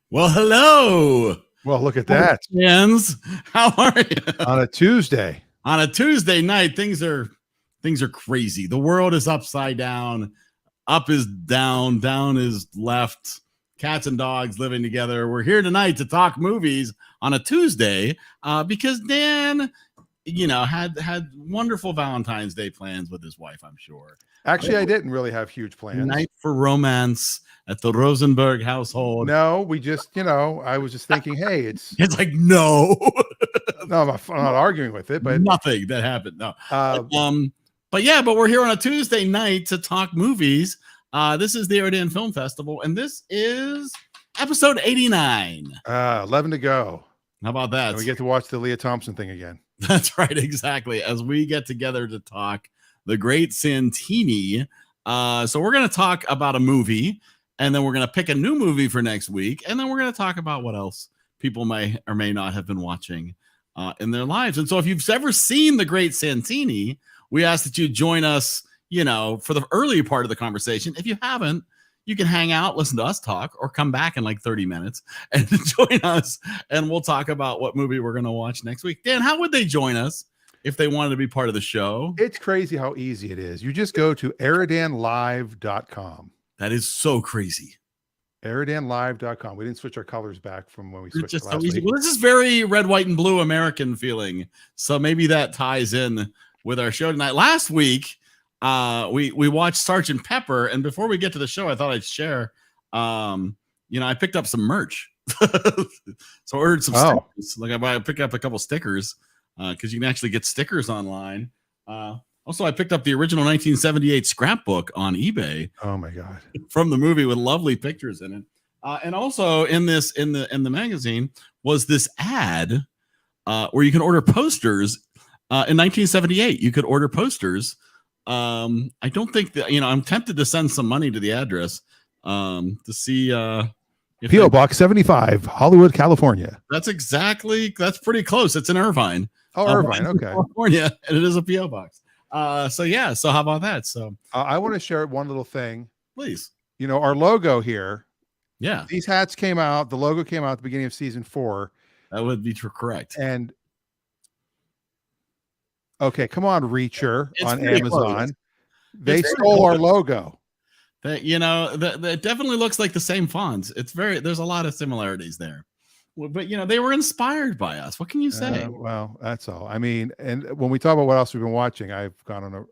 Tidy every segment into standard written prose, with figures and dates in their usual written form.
Well, hello. Well, look at that. Jens. How are you? On a Tuesday. On a Tuesday night, things are crazy. The world is upside down. Up is down, down is left. Cats and dogs living together. We're here tonight to talk movies on a Tuesday because Dan, had wonderful Valentine's Day plans with his wife, I'm sure. Actually, I didn't really have huge plans. Night for romance at the Rosenberg household. No, we just, I was just thinking, hey, it's like, no. No, I'm not arguing with it, but nothing that happened. No. But we're here on a Tuesday night to talk movies. This is the EriDan Film Festival, and this is episode 89. 11 to go. How about that? And we get to watch the Leah Thompson thing again. That's right, exactly. As we get together to talk the great Santini. So we're going to talk about a movie, and then we're going to pick a new movie for next week, and then we're going to talk about what else people may or may not have been watching in their lives. And so if you've ever seen the great Santini, we ask that you join us, for the early part of the conversation. If you haven't, you can hang out, listen to us talk, or come back in like 30 minutes and join us, and we'll talk about what movie we're going to watch next week. Dan, how would they join us if they wanted to be part of the show? It's crazy how easy it is. You just go to EriDanLive.com. That is so crazy. EriDanLive.com. We didn't switch our colors back from when we switched just last week. Well, this is very red, white, and blue American feeling. So maybe that ties in with our show tonight. Last week, we watched Sergeant Pepper, and before we get to the show, I thought I'd share. I picked up some merch. So I ordered some stickers. Like I picked up a couple stickers because you can actually get stickers online. Also, I picked up the original 1978 scrapbook on eBay. Oh my God! From the movie with lovely pictures in it. And also in the magazine was this ad where you can order posters. In 1978, you could order posters. I don't think that I'm tempted to send some money to the address to see P.O. Box 75, Hollywood, California. That's pretty close. It's in Irvine. Oh, Irvine, okay. California, and it is a P.O. box. So how about that? So I want to share one little thing. Please. Our logo here. Yeah. These hats came out. The logo came out at the beginning of season 4. That would be correct. And okay, come on, Reacher on Amazon. Close. They stole our logo. That that definitely looks like the same fonts. There's a lot of similarities there. But they were inspired by us. What can you say? Well, that's all. I mean, and when we talk about what else we've been watching, I've gone on a.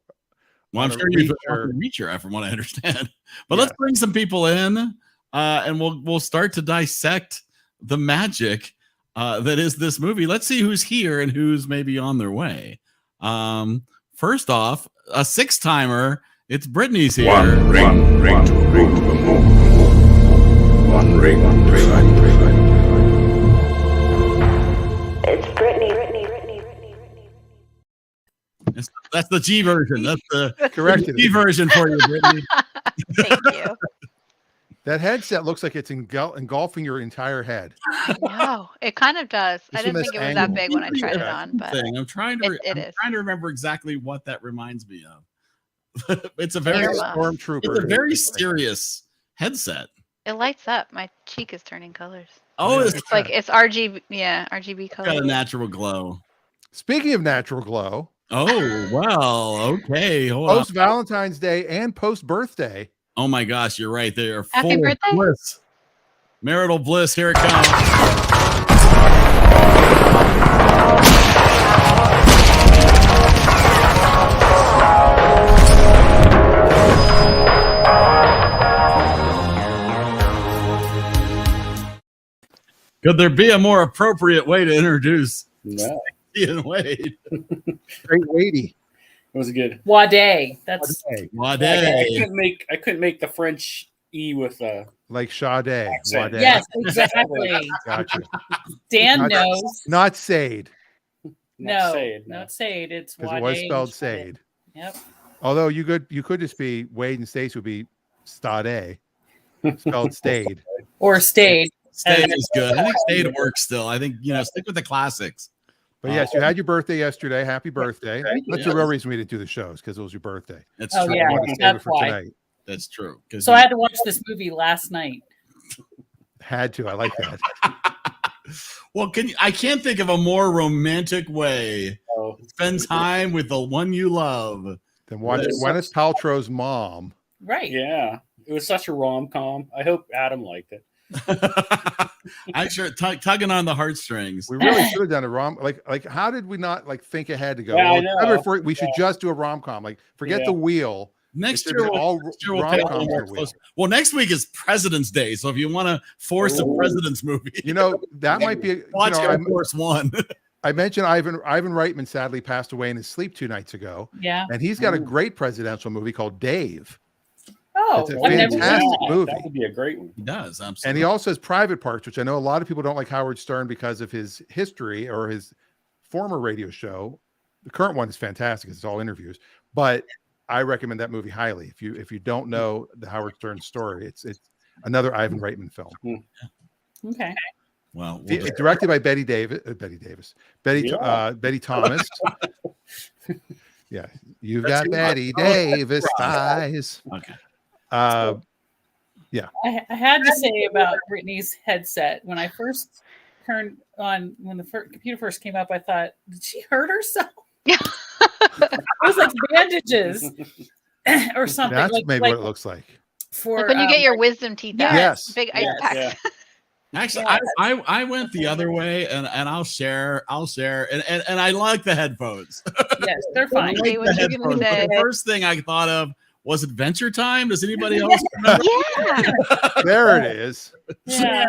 Well, I'm sure you've been Reacher, from what I understand. But let's bring some people in, and we'll start to dissect the magic that is this movie. Let's see who's here and who's maybe on their way. First off, a 6-timer. It's Brittany's here. One ring to rule the moon. One ring to fight. It's Brittany. That's the G version. That's the correct G version for you, Brittany. Thank you. That headset looks like it's engulfing your entire head. No, it kind of does. I didn't think it was that big when I tried it on, but I'm trying to remember exactly what that reminds me of. It's a very stormtrooper. It's a very serious headset. It lights up. My cheek is turning colors. Oh, it's like it's RGB. Yeah, RGB color. Got a natural glow. Speaking of natural glow. Oh well, okay. Post Valentine's Day and post birthday. Oh my gosh, you're right. They are Happy full of bliss. Marital bliss. Here it comes. Could there be a more appropriate way to introduce Ian Wade? Great weighty. It was good. Wade. That's Wade. I couldn't make the French E with like Sade. Wade. Yes, exactly. Gotcha. Dan knows. Not Sade. Not Sade. It's Wade. It was spelled Sade. Yep. Although you could just be Wade and Stace would be Stade. Spelled Stade. Or Stade. Stade is good. I think Stade works still. I think stick with the classics. But yes, you had your birthday yesterday. Happy birthday. That's the real reason we didn't do the shows, because it was your birthday. That's true. Yeah, that's why. Tonight. That's true. So I had to watch this movie last night. Had to. I like that. Well, I can't think of a more romantic way Oh, to spend time with the one you love. Then watch Gwyneth Paltrow's mom. Right. yeah. It was such a rom-com. I hope Adam liked it. I'm sure tugging on the heartstrings. We really should have done a rom. Like how did we not like think ahead to go? Yeah, I Well, know. we should just do a rom-com. Like forget Yeah. the wheel. Next It should year, be all we'll pay a little rom-coms more are weird. close. Well, next week is President's Day, so if you want to force a President's movie, You know, that might be. watch you know, Air Force One. I mentioned Ivan Reitman sadly passed away in his sleep 2 nights ago, Yeah. and he's got a great presidential movie called Dave. Oh, It's a I've never fantastic seen that. movie. That would be a great one. He does, absolutely. And he also has Private Parts, which I know a lot of people don't like Howard Stern because of his history or his former radio show. The current one is fantastic. It's all interviews, but I recommend that movie highly. If you don't know the Howard Stern story, it's another Ivan Reitman film. Okay. well, Directed by Betty Thomas. Yeah, you've got Betty Davis eyes. okay. I had to say about Brittany's headset. When I first turned on, when the computer first came up, I thought, did she hurt herself? It was like bandages or something. That's like, maybe what it looks like. For Like when you get your wisdom teeth out. Yes. Big ice Yes, packs. yeah. Actually, I went the other way, and I'll share, and I like the headphones. Yes, they're fine. Okay, what you gonna say? The first thing I thought of was Adventure Time. Does anybody else remember? Yeah, There it is. Yeah.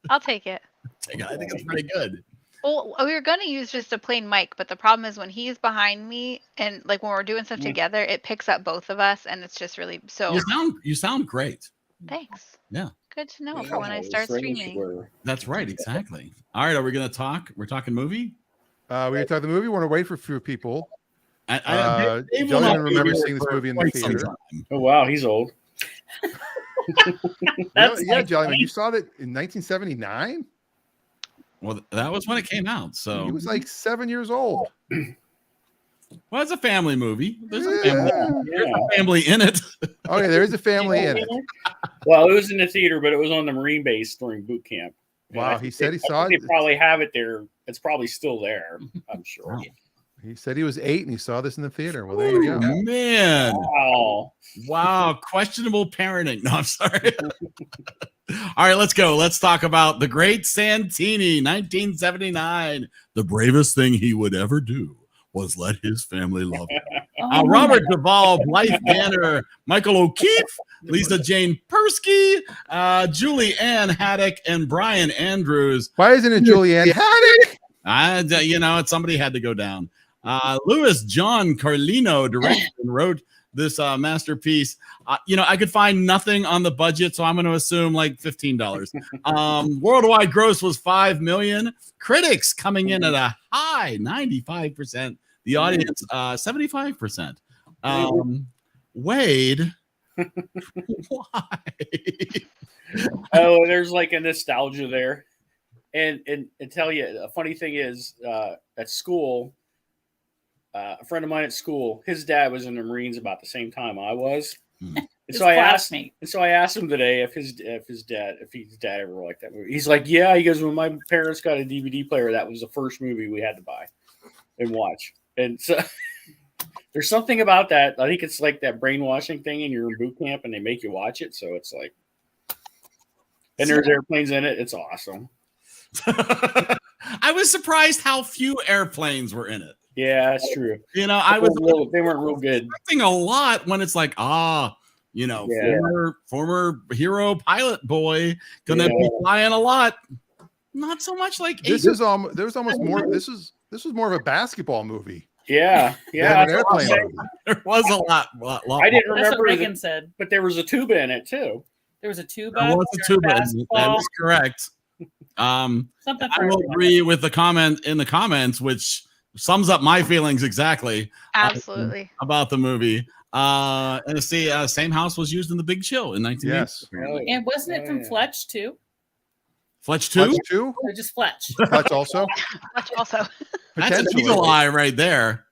I'll take it. I think it's pretty good. Well, we were gonna use just a plain mic, but the problem is when he's behind me and like when we're doing stuff together, it picks up both of us, and it's just really so. You sound great. Thanks. Yeah. Good to know for when I start streaming. That's right, exactly. All right, are we gonna talk? We're talking movie. We're gonna talk the movie. Want to wait for a few people. Dave will Jillian not be remembers here seeing this for movie in the quite some theater. time. Oh wow, he's old. Yeah, Jillian, you saw that in 1979. Well, that was when it came out. So He was like 7 years old. well, it's a family movie. There's a Yeah. family. There's a family in it. Okay, there is a family in it. Well, it was in the theater, but it was on the Marine base during boot camp. And Wow, I he think said he I saw think it. They probably have it there. It's probably still there. I'm sure. Wow. He said he was 8 and he saw this in the theater. Well, there you go. Man. Wow. Wow, questionable parenting. No, I'm sorry. All right, let's go. Let's talk about the great Santini, 1979. The bravest thing he would ever do was let his family love him. Robert Duvall, Blythe Banner, Michael O'Keefe, Lisa Jane Persky, Julie Ann Haddock, and Brian Andrews. Why isn't it Julianne Haddock? Somebody had to go down. Louis John Carlino directed and wrote this masterpiece. I could find nothing on the budget, so I'm going to assume like $15. Worldwide gross was $5 million. Critics coming in at a high 95%. The audience 75%. Wade, why? Oh, there's like a nostalgia there. And tell you, a funny thing is, at school, a friend of mine at school, his dad was in the Marines about the same time I was. And so I asked him today if his dad ever liked that movie. He's like, yeah. He goes, when my parents got a DVD player, that was the first movie we had to buy and watch. And so there's something about that. I think it's like that brainwashing thing, and you're in boot camp and they make you watch it. So it's like, and there's airplanes in it. It's awesome. I was surprised how few airplanes were in it. Yeah, that's true. They weren't real good. Expecting a lot when it's like, former hero pilot boy gonna be flying a lot. Not so much like This was more of a basketball movie. Yeah. An airplane movie. There was a lot. I didn't That's remember what Megan said. but there was a tuba in it too. There was a tuba. There was a tuba. basketball, That is correct. something I for will everyone. agree with the comment in the comments, which sums up my feelings exactly Absolutely. about the movie. And see, same house was used in The Big Chill in 1980. Yes. And wasn't it from Fletch too? Fletch 2? Fletch 2? Or just Fletch? Fletch also? Fletch also. That's an eagle eye right there.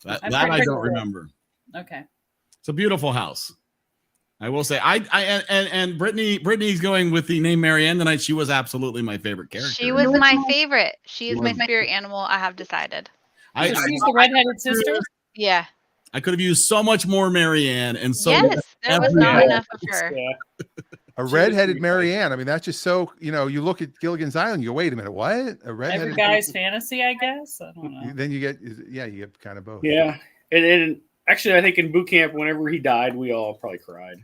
That I don't remember. remember. Okay. It's a beautiful house. I will say, and Brittany's going with the name Marianne tonight. She was absolutely my favorite character. She was my favorite. She is my spirit animal. I have decided. So she's the redheaded sister. Yeah. I could have used so much more Marianne, and so yes, there was not enough of her. Yeah. A redheaded Marianne. I mean, that's just so, you know, you look at Gilligan's Island, you go, wait a minute, what? A redheaded Every guy's fantasy, I guess. I don't know. Then you get kind of both. Yeah. And actually, I think in boot camp, whenever he died, we all probably cried.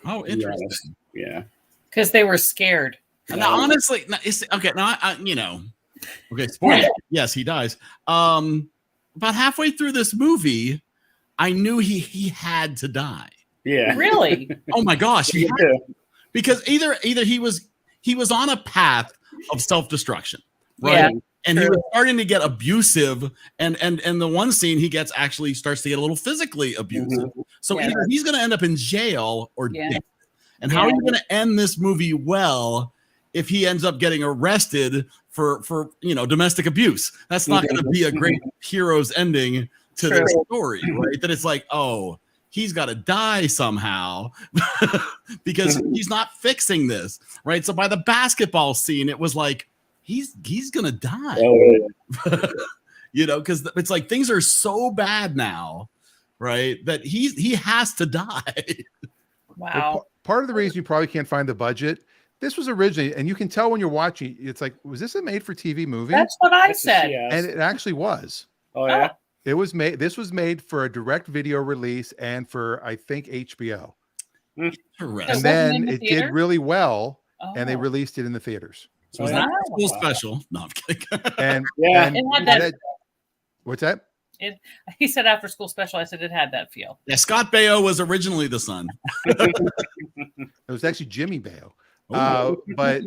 Oh, interesting. Yeah. Because they were scared. Now, honestly, okay. Now, you know, okay. Spoiler. Yes, he dies. About halfway through this movie, I knew he had to die. Yeah. Really? Oh my gosh! Yeah. Because either he was on a path of self-destruction, right? Yeah, and he was starting to get abusive, and the one scene he starts to get a little physically abusive. Mhm. So Yeah. either he's going to end up in jail or Yeah. dead. And how are you going to end this movie well if he ends up getting arrested for domestic abuse? That's not going to be a great hero's ending to True. this story, right? That it's like, oh, he's got to die somehow because he's not fixing this, right? So by the basketball scene, it was like he's gonna die, because it's like things are so bad now, right? That he has to die. Wow. Well, part of the reason you probably can't find the budget, this was originally, and you can tell when you're watching, it's like, was this a made-for-TV movie? That's what I said. And it actually was. Oh yeah. It was made. This was made for a direct video release and for, I think, HBO. Correct. And wasn't then in the it theater? did really well, and they Oh. released it in the theaters. So it's Oh, yeah. not a school special. No, I'm kidding. And Yeah. and It had that. what's that? He said after school special. I said it had that feel. Yeah, Scott Baio was originally the son. It was actually Jimmy Baio. But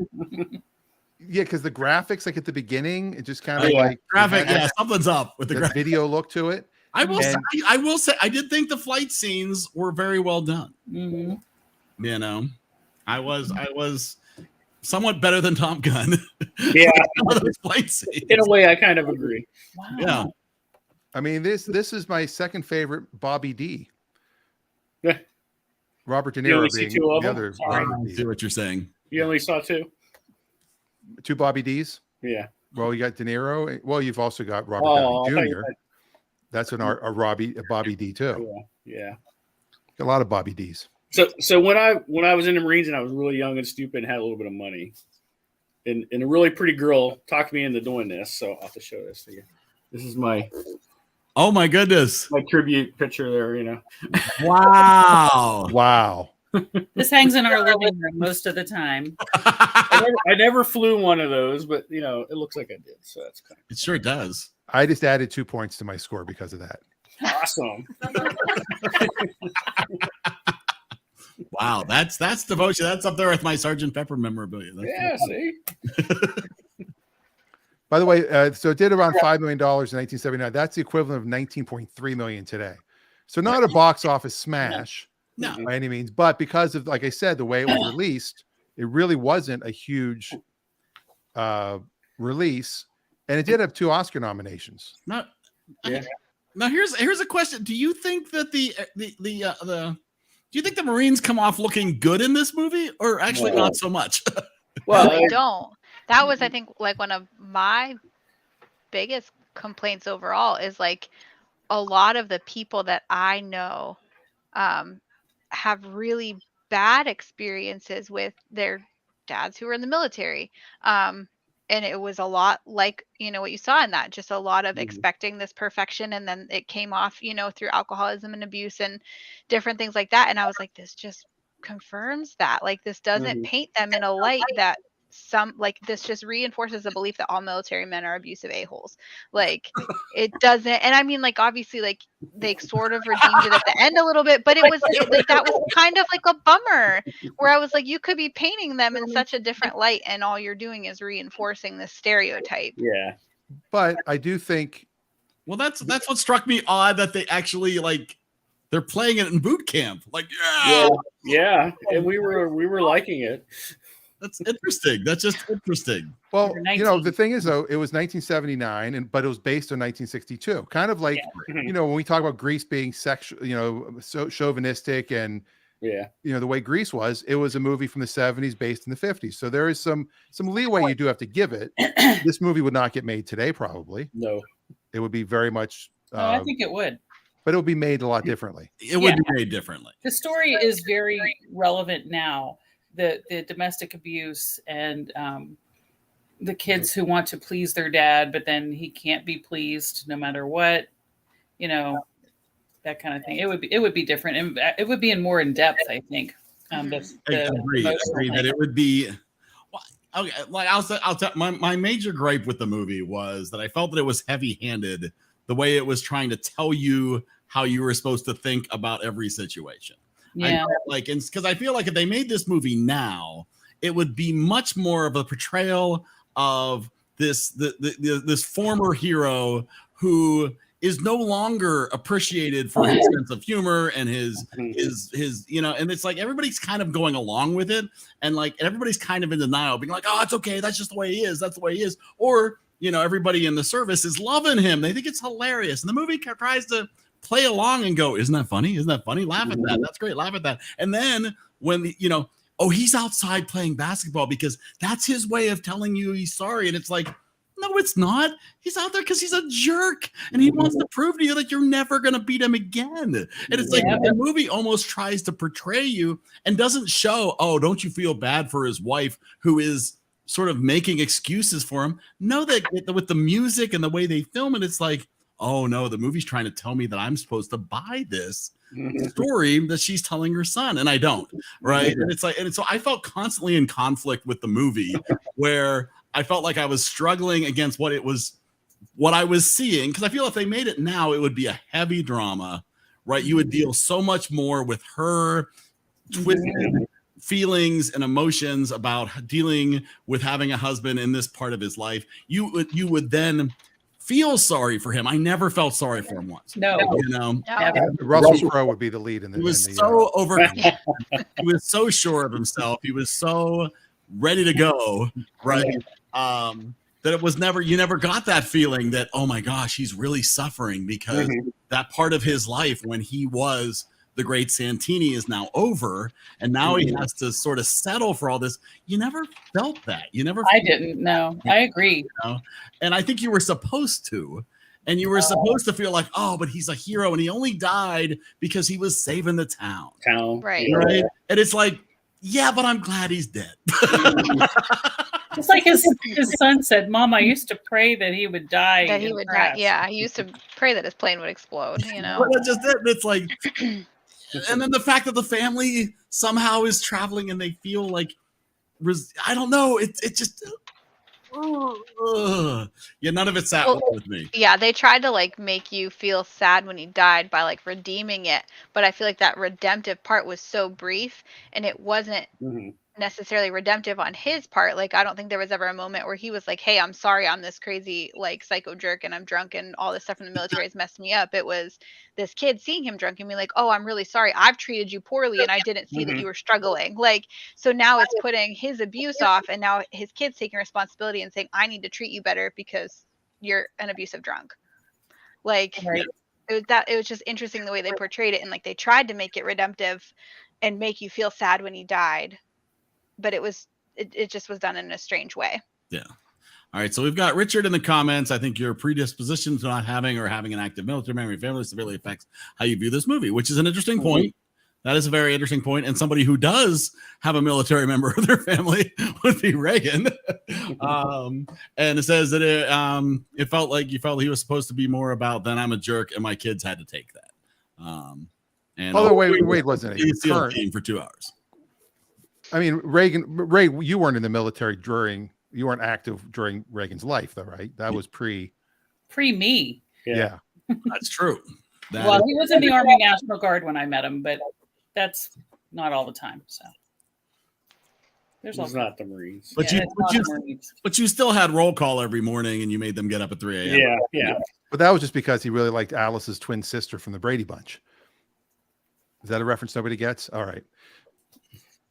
yeah, because the graphics, like at the beginning, it just kind of like Graphic. it had Yeah, something's up with the that graphic. video look to it. I will And- say, I did think the flight scenes were very well done. Mm-hmm. You know, I was somewhat better than Tom Gunn. Yeah. Some of those flight scenes. In a way, I kind of agree. Wow. Yeah. I mean, this is my second favorite Bobby D. Yeah. Robert De You Niro only see being two of the them? other Sorry. Robert I D. see what you're saying. You only saw two? Two Bobby D's. Yeah. Well, you got De Niro. Well, you've also got Robert Oh, I Downey thought you Jr. That's a Bobby D too. Yeah. A lot of Bobby D's. So when I was in the Marines and I was really young and stupid and had a little bit of money, and a really pretty girl talked me into doing this. So I'll have to show this to you. This is my Oh my goodness! tribute picture there. You know. Wow. Wow. This hangs in our living room most of the time. I never flew one of those, but it looks like I did. So that's kind It sure does. I just added 2 points to my score because of that. of awesome. Wow, that's devotion. That's up there with my Sergeant Pepper memorabilia. That's Yeah. See. By the way, so it did around $5 million in 1979. That's the equivalent of 19.3 million today. So not a box office smash No. by any means, but because of, like I said, the way it was released, it really wasn't a huge release, and it did have 2 Oscar nominations. Not. Yeah. Now here's a question. Do you think that do you think the Marines come off looking good in this movie, or actually not so much? Well, I don't. That was, I think, like one of my biggest complaints overall is like a lot of the people that I know have really bad experiences with their dads who were in the military. And it was a lot like, what you saw in that, just a lot of expecting this perfection. And then it came off, through alcoholism and abuse and different things like that. And I was like, this just confirms that. Like, this doesn't paint them in a light that this just reinforces the belief that all military men are abusive a-holes. Like, it doesn't. And I mean, like, obviously, like, they sort of redeemed it at the end a little bit, but like that was kind of like a bummer where I was like, you could be painting them in such a different light and all you're doing is reinforcing this stereotype. yeah. But I do think, Well, that's what struck me odd, that they actually they're playing it in boot camp. Like, Yeah. And we were liking it. that's interesting. That's just interesting. well, Number 19. the thing is, though, it was 1979, but it was based on 1962. Kind of like, when we talk about Greece being sexual, so chauvinistic and Yeah. You know, the way Grease was, it was a movie from the 70s based in the 50s. So there is some leeway you do have to give it. This movie would not get made today, probably. No. It would be very much I think it would. but it would be made a lot differently. It would be made differently. The story is very relevant now. The domestic abuse and the kids who want to please their dad, but then he can't be pleased no matter what, you know, that kind of thing. It would be different, and it would be more in depth, I think. I agree that it would be. Well, okay, like I'll tell my major gripe with the movie was that I felt that it was heavy-handed the way it was trying to tell you how you were supposed to think about every situation. Yeah, because I feel like if they made this movie now, it would be much more of a portrayal of this former hero who is no longer appreciated for his sense of humor and his you know, and it's like everybody's kind of going along with it, and like everybody's kind of in denial, being like, oh, it's okay, that's just the way he is, that's the way he is. Or, you know, everybody in the service is loving him, they think it's hilarious, and the movie tries to play along and go, isn't that funny, isn't that funny, laugh at that, that's great, laugh at that. And then when, you know, oh, he's outside playing basketball because that's his way of telling you he's sorry, and it's like, no, it's not. He's out there because he's a jerk and he wants to prove to you that you're never going to beat him again. And it's like the movie almost tries to portray you and doesn't show, oh, don't you feel bad for his wife who is sort of making excuses for him? No, that with the music and the way they film it, it's like, oh no, the movie's trying to tell me that I'm supposed to buy this story that she's telling her son, and I don't, right? And it's like, and so I felt constantly in conflict with the movie where I felt like I was struggling against what I was seeing, because I feel if they made it now, it would be a heavy drama, right? You would deal so much more with her twisted feelings and emotions about dealing with having a husband in this part of his life. You would then feel sorry for him. I never felt sorry for him once. No, you know, Russell Crowe would be the lead in the. He was so overconfident. He was so sure of himself. He was so ready to go, right? That it was never, you never got that feeling that, oh my gosh, he's really suffering because that part of his life when he was the great Santini is now over, and now he has to sort of settle for all this. You never felt that. You never. I didn't. No, I agree. You know? And I think you were supposed to. And you were supposed to feel like, oh, but he's a hero, and he only died because he was saving the town. Right. And it's like, yeah, but I'm glad he's dead. It's like his son said, Mom, I used to pray that he would die. That he would die. Yeah, I used to pray that his plane would explode, you know. But just it's like, and then the fact that the family somehow is traveling and they feel like, I don't know, it just, yeah, none of it sat well with me. Yeah, they tried to like make you feel sad when he died by like redeeming it, but I feel like that redemptive part was so brief, and it wasn't necessarily redemptive on his part. Like, I don't think there was ever a moment where he was like, hey, I'm sorry, I'm this crazy like psycho jerk and I'm drunk and all this stuff in the military has messed me up. It was this kid seeing him drunk and being like, oh, I'm really sorry, I've treated you poorly and I didn't see that you were struggling. Like, so now it's putting his abuse off, and now his kid's taking responsibility and saying, I need to treat you better because you're an abusive drunk. Like, it was just interesting the way they portrayed it, and like they tried to make it redemptive and make you feel sad when he died, but it just was done in a strange way. Yeah. All right. So we've got Richard in the comments. I think your predisposition to not having or having an active military member in your family severely affects how you view this movie, which is an interesting point. That is a very interesting point. And somebody who does have a military member of their family would be Reagan. And it says that it felt like you felt he was supposed to be more about, then I'm a jerk and my kids had to take that. And Wade wasn't a for 2 hours. I mean, Ray, you weren't in the military you weren't active during Reagan's life, though, right? That was pre me. Yeah. That's true. Well, he was in the Army National Guard when I met him, but that's not all the time. So there's not the Marines. But you still had roll call every morning, and you made them get up at 3 a.m. Yeah. But that was just because he really liked Alice's twin sister from the Brady Bunch. Is that a reference nobody gets? All right.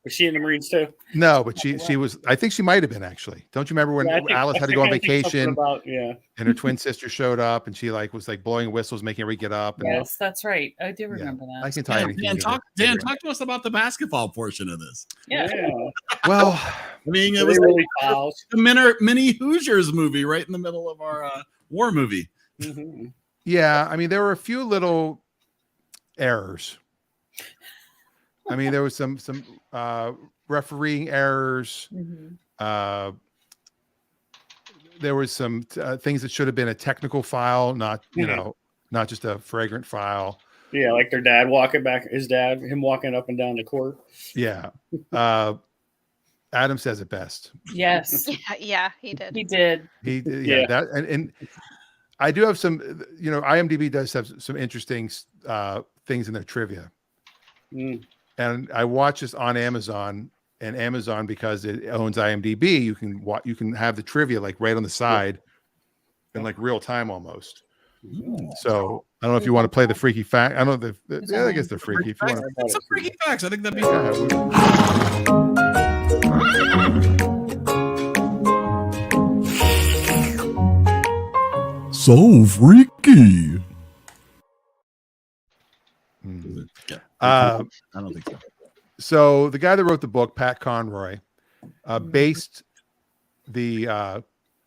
Was she in the Marines too? No, but she was. I think she might have been actually. Don't you remember when Yeah, I think- Alice I had to think go on I think something vacation about, yeah. and her twin sister showed up and she was blowing whistles, making everybody get up. And, Yes, that's right. I do remember I that. can tie anything. Dan, together. talk to us about the basketball portion of this. Yeah. Well, I mean, it Were was they really fouls? the mini Hoosiers movie right in the middle of our war movie. Mm-hmm. yeah. I mean, there were a few little errors. I mean, there was some refereeing errors. Mhm. There was some things that should have been a technical foul, not not just a flagrant foul. Yeah, like their dad him walking up and down the court. Yeah. Adam says it best. Yes, Yeah, he did. he did. Yeah. That and I do have some. IMDb does have some interesting things in their trivia, Mm. and I watch this on Amazon. And Amazon, because it owns IMDb, you can have the trivia like right on the side, in like real time almost. So I don't know if you want to play the freaky fact. I don't know yeah, I guess they're freaky. If you want It's some freaky facts. I think that'd be So freaky. I don't think so. So the guy that wrote the book, Pat Conroy, based the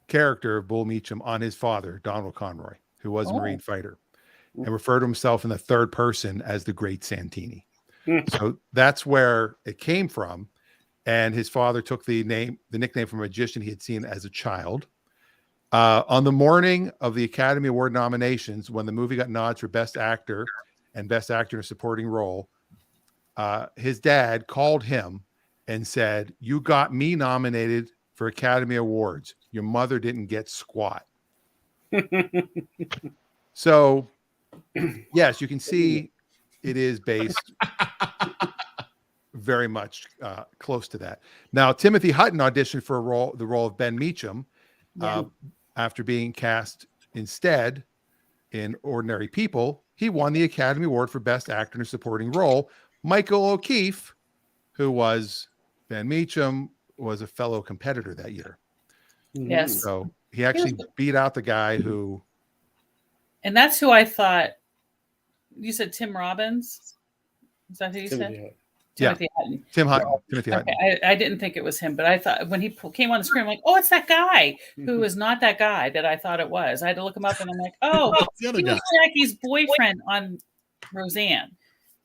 character of Bull Meacham on his father, Donald Conroy, who was a Marine fighter, and referred to himself in the third person as the Great Santini. So that's where it came from. And his father took the nickname from a magician he had seen as a child. On the morning of the Academy Award nominations, when the movie got nods for Best Actor and Best Actor in a Supporting Role, his dad called him and said, "You got me nominated for Academy Awards. Your mother didn't get squat." So, yes, you can see it is based very much close to that. Now, Timothy Hutton auditioned for the role of Ben Meacham after being cast instead in Ordinary People. He won the Academy Award for Best Actor in a Supporting Role. Michael O'Keefe, who was Ben Meacham, was a fellow competitor that year. Yes. So he actually beat out the guy who. And that's who I thought. You said Tim Robbins? Is that who you said? Timothy Hutton. Tim Hutton. Timothy Hutton. Okay. I didn't think it was him, but I thought when he came on the screen, I'm like, oh, it's that guy who is not that guy that I thought it was. I had to look him up, and I'm like, oh, the other he guy. was Jackie's boyfriend on Roseanne.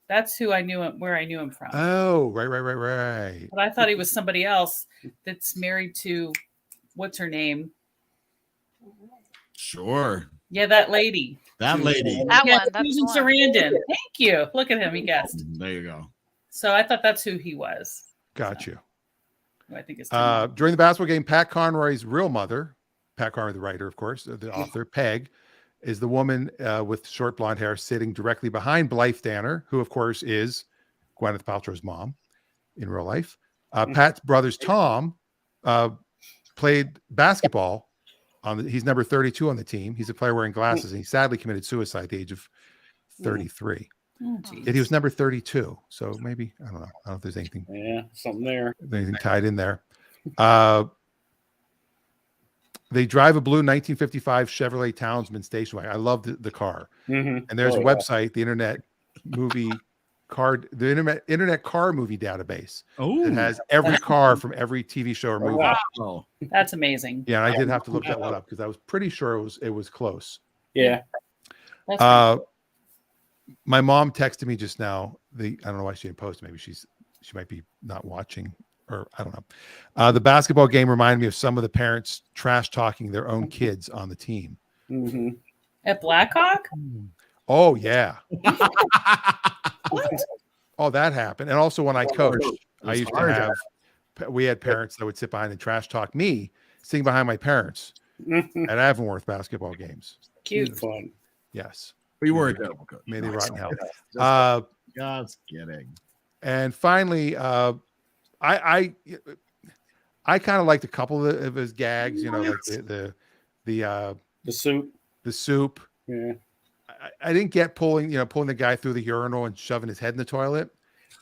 That's who I knew him, where I knew him from. Oh, right. But I thought he was somebody else that's married to, what's her name? Sure. Yeah, that lady. That lady. That Yeah, one. That's Susan the one. Sarandon. Thank you. Look at him. He guessed. There you go. So I thought that's who he was. Got you. I think it's During the basketball game, Pat Conroy's real mother, Pat Conroy, the writer, of course, the author, Peg, is the woman with short blonde hair sitting directly behind Blythe Danner, who, of course, is Gwyneth Paltrow's mom in real life. Pat's brother's Tom played basketball. He's number 32 on the team. He's a player wearing glasses, and he sadly committed suicide at the age of 33. Yet he was number 32. So maybe, I don't know. I don't know if there's anything. Yeah, something there. Anything tied in there. They drive a blue 1955 Chevrolet Townsman station wagon. I love the car. And there's a website, the Internet Car Movie Database. It has every car from every TV show or movie. Wow. That's amazing. Yeah, and I did have to look that one up because I was pretty sure it was close. Yeah. That's pretty cool. My mom texted me just now. I don't know why she didn't post. Maybe she might be not watching, or I don't know. The basketball game reminded me of some of the parents trash talking their own kids on the team. At Blackhawk? Oh yeah. Oh, that happened. And also when I coached, I used to we had parents that would sit behind and trash talk me, sitting behind my parents at Avonworth basketball games. Cute. Fun. Yes. We were a terrible coach. May they rot in hell. God's kidding. And finally, I kind of liked a couple of his gags, like the soup. The soup. Yeah. I didn't get pulling the guy through the urinal and shoving his head in the toilet.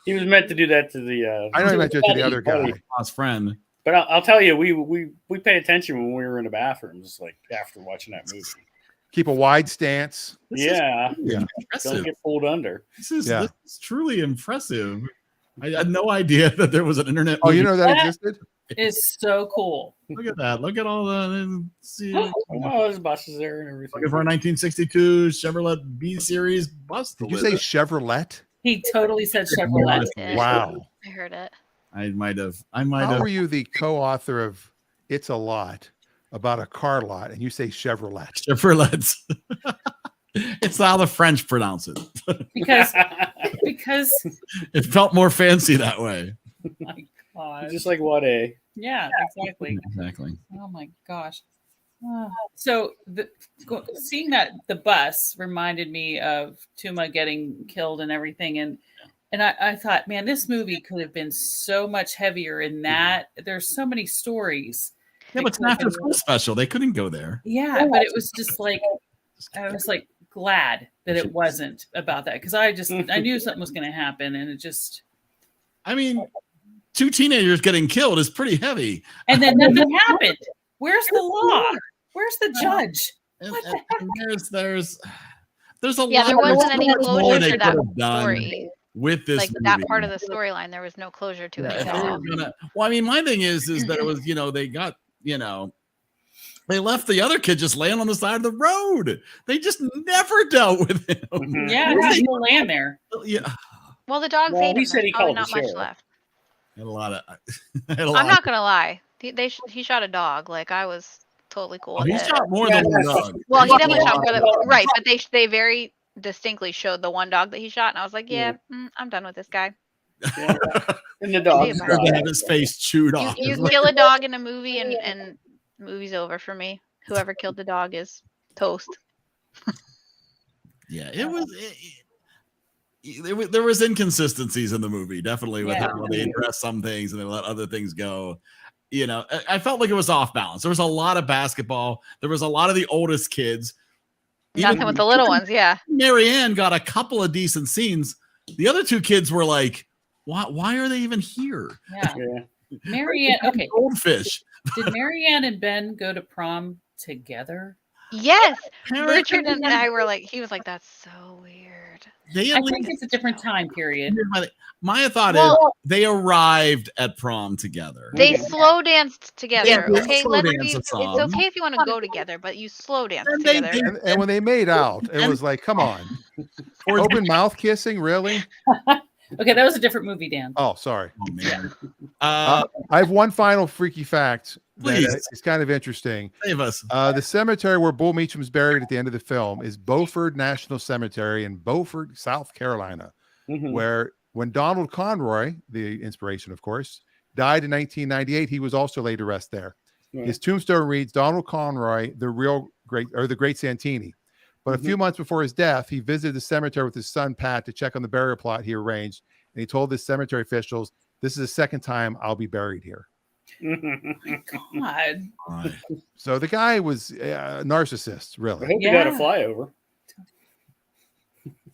He was meant to do that to the. I know he meant to do it to the other guy. Lost friend. But I'll tell you, we pay attention when we were in the bathrooms, like after watching that movie. Keep a wide stance. Yeah, Yeah. Impressive. don't get pulled under. This is truly impressive. I had no idea that there was an internet. Oh, movie. you know that existed? It's so cool. Look at that. Look at all the. See, Oh, there's buses there and everything. looking for a 1962 Chevrolet B Series bus. Did you say Chevrolet? He totally said Chevrolet. Wow. I heard it. I might have. How are you the co-author of It's a Lot about a car lot and you say Chevrolet? Chevrolet. It's how the French pronounce it. Because It felt more fancy that way. my God. Just like what a. Yeah, exactly. Exactly. Oh my gosh. So seeing that the bus reminded me of Tuma getting killed and everything, and I thought, man, this movie could have been so much heavier in that. There's so many stories. Yeah, but it's an after school special. They couldn't go there. Yeah, but it was just like I was like glad that it wasn't about that because I knew something was going to happen, and it just. I mean, 2 teenagers getting killed is pretty heavy. And then nothing happened. Where's the law? Where's the judge? And there's a lot. Yeah, there wasn't any more closure they to that could have done story. with this Like movie. that part of the storyline, there was no closure to it. If at they were all. well, I mean, my thing is that it was, they got, they left the other kid just laying on the side of the road. They just never dealt with him. Mhm. Yeah, there's no land there. Yeah. Well, the dogs Well, ate he him. said he There's probably called not the much sheriff. left. Had a lot of. I'm not gonna lie. He shot a dog. Like I was totally cool with He it. shot more than one dog. Well, he definitely shot shot more than right, but they very distinctly showed the one dog that he shot, and I was like, yeah, I'm done with this guy. Yeah. And the dog. He To have his face chewed off. You kill a dog in a movie, and movie's over for me. Whoever killed the dog is toast. Yeah, it was. There was inconsistencies in the movie, definitely, with how they address some things and they let other things go. I felt like it was off balance. There was a lot of basketball. There was a lot of the oldest kids. Nothing with the little ones, yeah. Marianne got a couple of decent scenes. The other 2 kids were like, why are they even here? Yeah. Yeah. Marianne, okay. Goldfish. Did Marianne and Ben go to prom together? Yes, Richard and I were like, he was like, that's so weird. They I at think least, it's a different time period. my thought is Well- they arrived at prom together. They slow danced together. Yeah, they Okay, slow let's dance be. a It's song. okay if you want to go together, but you slow dance And they together. did. And when they made out, it was like, come on. Open mouth kissing, really? Okay, that was a different movie, Dan. Oh, sorry. Oh man. I have one final freaky fact that Please. is kind of interesting. Save us. The cemetery where Bull Meacham's buried at the end of the film is Beaufort National Cemetery in Beaufort, South Carolina, Mhm. where when Donald Conroy, the inspiration, of course, died in 1998, he was also laid to rest there. Yeah. His tombstone reads Donald Conroy, the great Santini. But a few months before his death, he visited the cemetery with his son Pat to check on the burial plot he arranged, and he told the cemetery officials, "This is the second time I'll be buried here." God. So the guy was a narcissist, I really. hope you got a Yeah. flyover.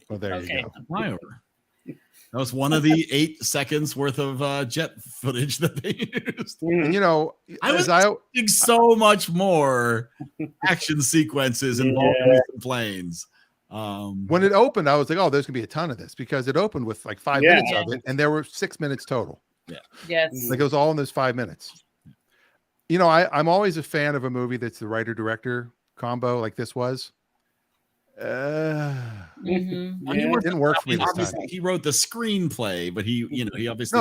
Well, there Okay. you go. Flyover. That was one of the 8 seconds worth of jet footage that they used. And I was as I expecting so much more action sequences involving these planes. when it opened, I was like, "Oh, there's gonna be a ton of this," because it opened with like 5 Yeah. minutes of it, and there were 6 minutes total. Yes. Like it was all in those 5 minutes. I'm always a fan of a movie that's the writer-director combo, like this was. Mhm. Yeah. It didn't work for me I mean, this obviously, time. he wrote the screenplay, but he obviously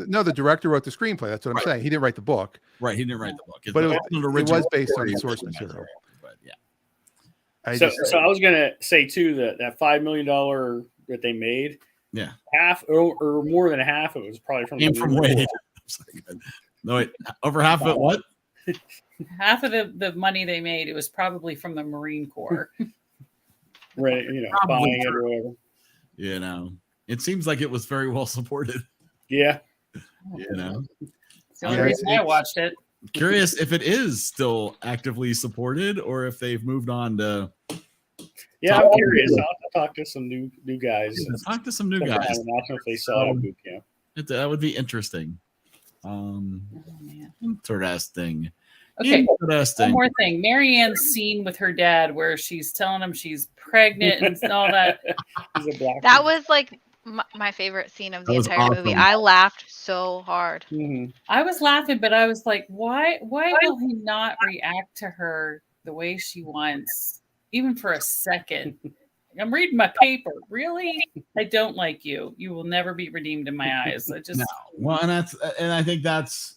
No, the director wrote the screenplay. That's what I'm saying. He didn't write the book. right. He didn't write the book, But it wasn't an was original based on story, the it source was material. But yeah, So I was gonna say too that $5 million that they made, yeah, half or more than half of it was probably from came the from movie. Wade. No, wait, over half of it. What? Half of the money they made, it was probably from the Marine Corps. Right, Probably buying it or whatever. It seems like it was very well supported. Yeah. It's the only Yeah, reason I it's- watched it. Curious if it is still actively supported or if they've moved on to. Yeah, I'm curious. I'll talk to some new guys. Talk to some new sometime guys. and ask them if they saw it at boot camp. That would be interesting. Interesting. Okay. Interesting. One more thing. Marianne's scene with her dad where she's telling him she's pregnant and all that. That was like my favorite scene of the entire movie. I laughed so hard. Mm-hmm. I was laughing, but I was like, why will he not react to her the way she wants, even for a second? I'm reading my paper. Really? I don't like you. You will never be redeemed in my eyes. I just well, and I think that's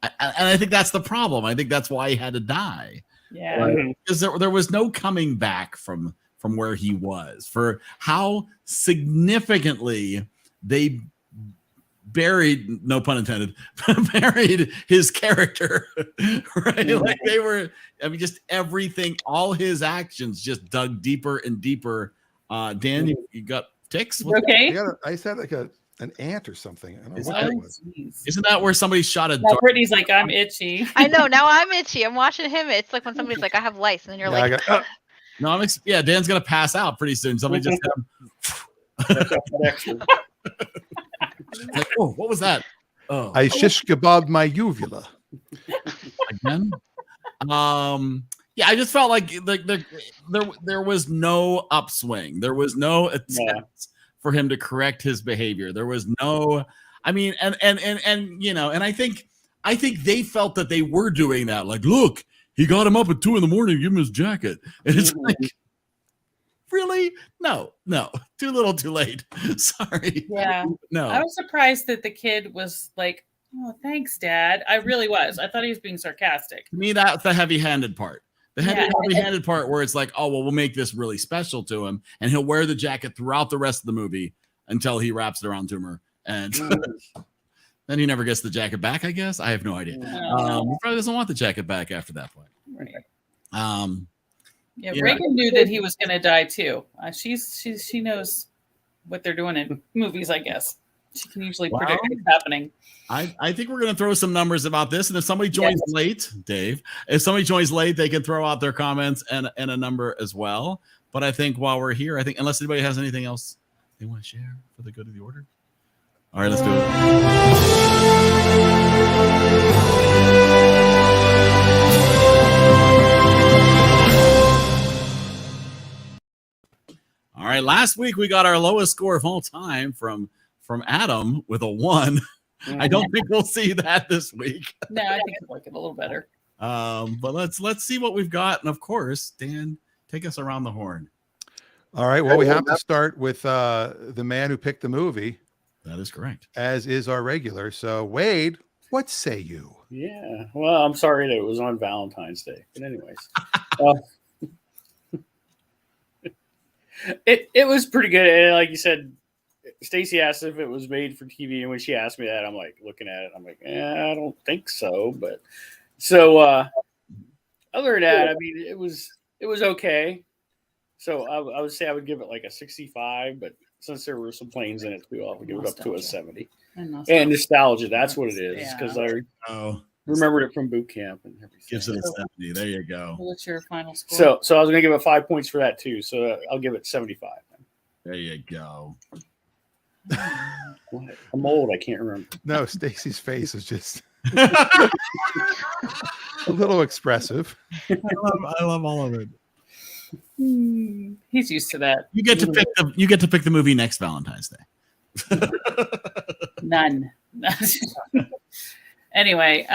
the problem. I think that's why he had to die. Yeah, because there was no coming back from where he was, for how significantly they buried, no pun intended, buried his character, right? Like they were, I mean, just everything, all his actions just dug deeper and deeper. Dan, you got ticks? Okay. I said like an ant or something. I don't know what that was. Isn't that where somebody shot a dart? Brittany's like, I'm itchy. I know, now I'm itchy. I'm watching him. It's like when somebody's like, I have lice, and then you're like, no, Dan's gonna pass out pretty soon. Somebody just like, oh, what was that? Oh, I shish kebab my uvula again. Yeah, I just felt like there was no upswing. There was no attempt for him to correct his behavior. There was no, I mean, and I think they felt that they were doing that. Like, look, he got him up at 2 a.m. to give him his jacket. And it's like, really? No, too little, too late. Sorry. Yeah. No. I was surprised that the kid was like, oh, thanks, Dad. I really was. I thought he was being sarcastic. To me, that's the heavy-handed part. The heavy-handed part where it's like, oh, well, we'll make this really special to him, and he'll wear the jacket throughout the rest of the movie until he wraps it around Toomer. And then he never gets the jacket back, I guess. I have no idea. He probably doesn't want the jacket back after that point. Right. Yeah, Reagan knew that he was going to die too. She knows what they're doing in movies, I guess. She can usually predict what's happening. I think we're going to throw some numbers about this. And if somebody joins late, Dave, if somebody joins late, they can throw out their comments and a number as well. But I think while we're here, I think unless anybody has anything else they want to share for the good of the order. All right, let's do it. All right, last week we got our lowest score of all time from Adam with a 1. I don't think we'll see that this week. No, I think we'll like it a little better. But let's see what we've got. And of course, Dan, take us around the horn. All right. Well, we have to start with the man who picked the movie. That is correct. As is our regular. So, Wade, what say you? Yeah. Well, I'm sorry that it was on Valentine's Day. But anyways. It was pretty good. And like you said, Stacy asked if it was made for TV, and when she asked me that, I'm like looking at it. I'm like, I don't think so. But so other than that, I mean, it was okay. So I would say I would give it like a 65, but since there were some planes in it too, I'll give it up to a 70. And nostalgia, that's what it is, because I remembered it from boot camp and everything. Gives it a 70. There you go. What's your final score? So I was going to give it 5 points for that too. So I'll give it 75. There you go. What? I'm old. I can't remember. No, Stacy's face is just a little expressive. I love all of it. He's used to that. You get to pick the movie next Valentine's Day. None. Anyway,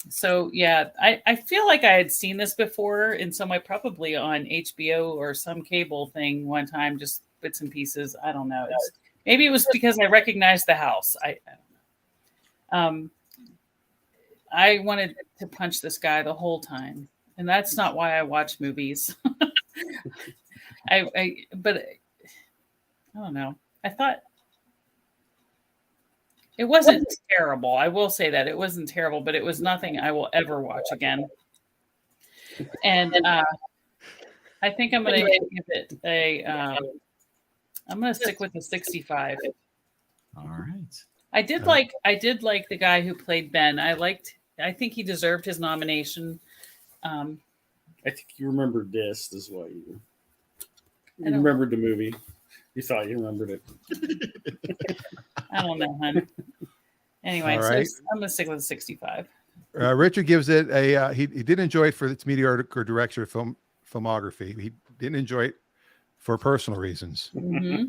so yeah, I feel like I had seen this before in some way, probably on HBO or some cable thing one time, just bits and pieces. I don't know. Maybe it was because I recognized the house. I don't know. I wanted to punch this guy the whole time, and that's not why I watch movies. But I don't know. I thought it wasn't terrible. I will say that it wasn't terrible, but it was nothing I will ever watch again. And I think I'm going to give it a. I'm going to stick with the 65. All right. I did like the guy who played Ben. I think he deserved his nomination. I think you remembered this. This is why you. You remembered the movie. You thought you remembered it. I don't know, hon. Anyway, All so right. I'm gonna stick with 65. Richard gives it a he did enjoy it for its mediocre director filmography. He didn't enjoy it for personal reasons, Mm-hmm.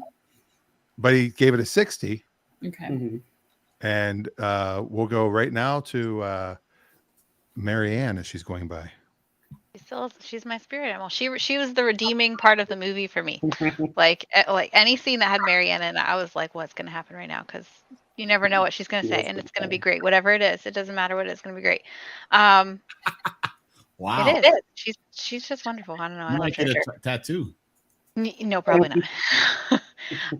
but he gave it a 60. Okay. Mhm. And we'll go right now to Marianne as she's going by. She's my spirit animal. She was the redeeming part of the movie for me. Like any scene that had Marianne in it, I was like, what's going to happen right now? Because you never know what she's going to say, and it's going to be great. Whatever it is, it doesn't matter what it is, it's going to be great. Wow. It is. She's just wonderful. I don't know. I You love might get her. a tattoo. No, probably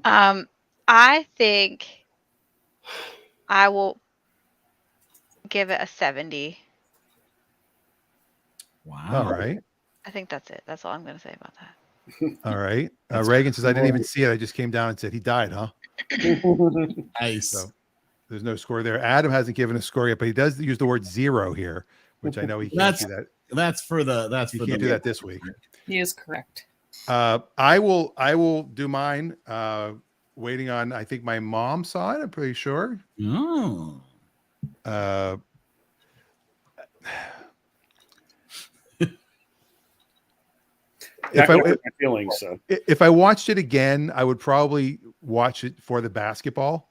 not. I think I will give it a 70. Wow. All right. I think that's it. That's all I'm going to say about that. All right. That's Reagan says, I didn't even see it. I just came down and said he died, huh? Nice. So there's no score there. Adam hasn't given a score yet, but he does use the word 0 here, which I know he can't do that. That's for the He can't do that this week. He is correct. I will do mine. Waiting on, I think my mom saw it, I'm pretty sure. Oh. If I watched it again, I would probably watch it for the basketball,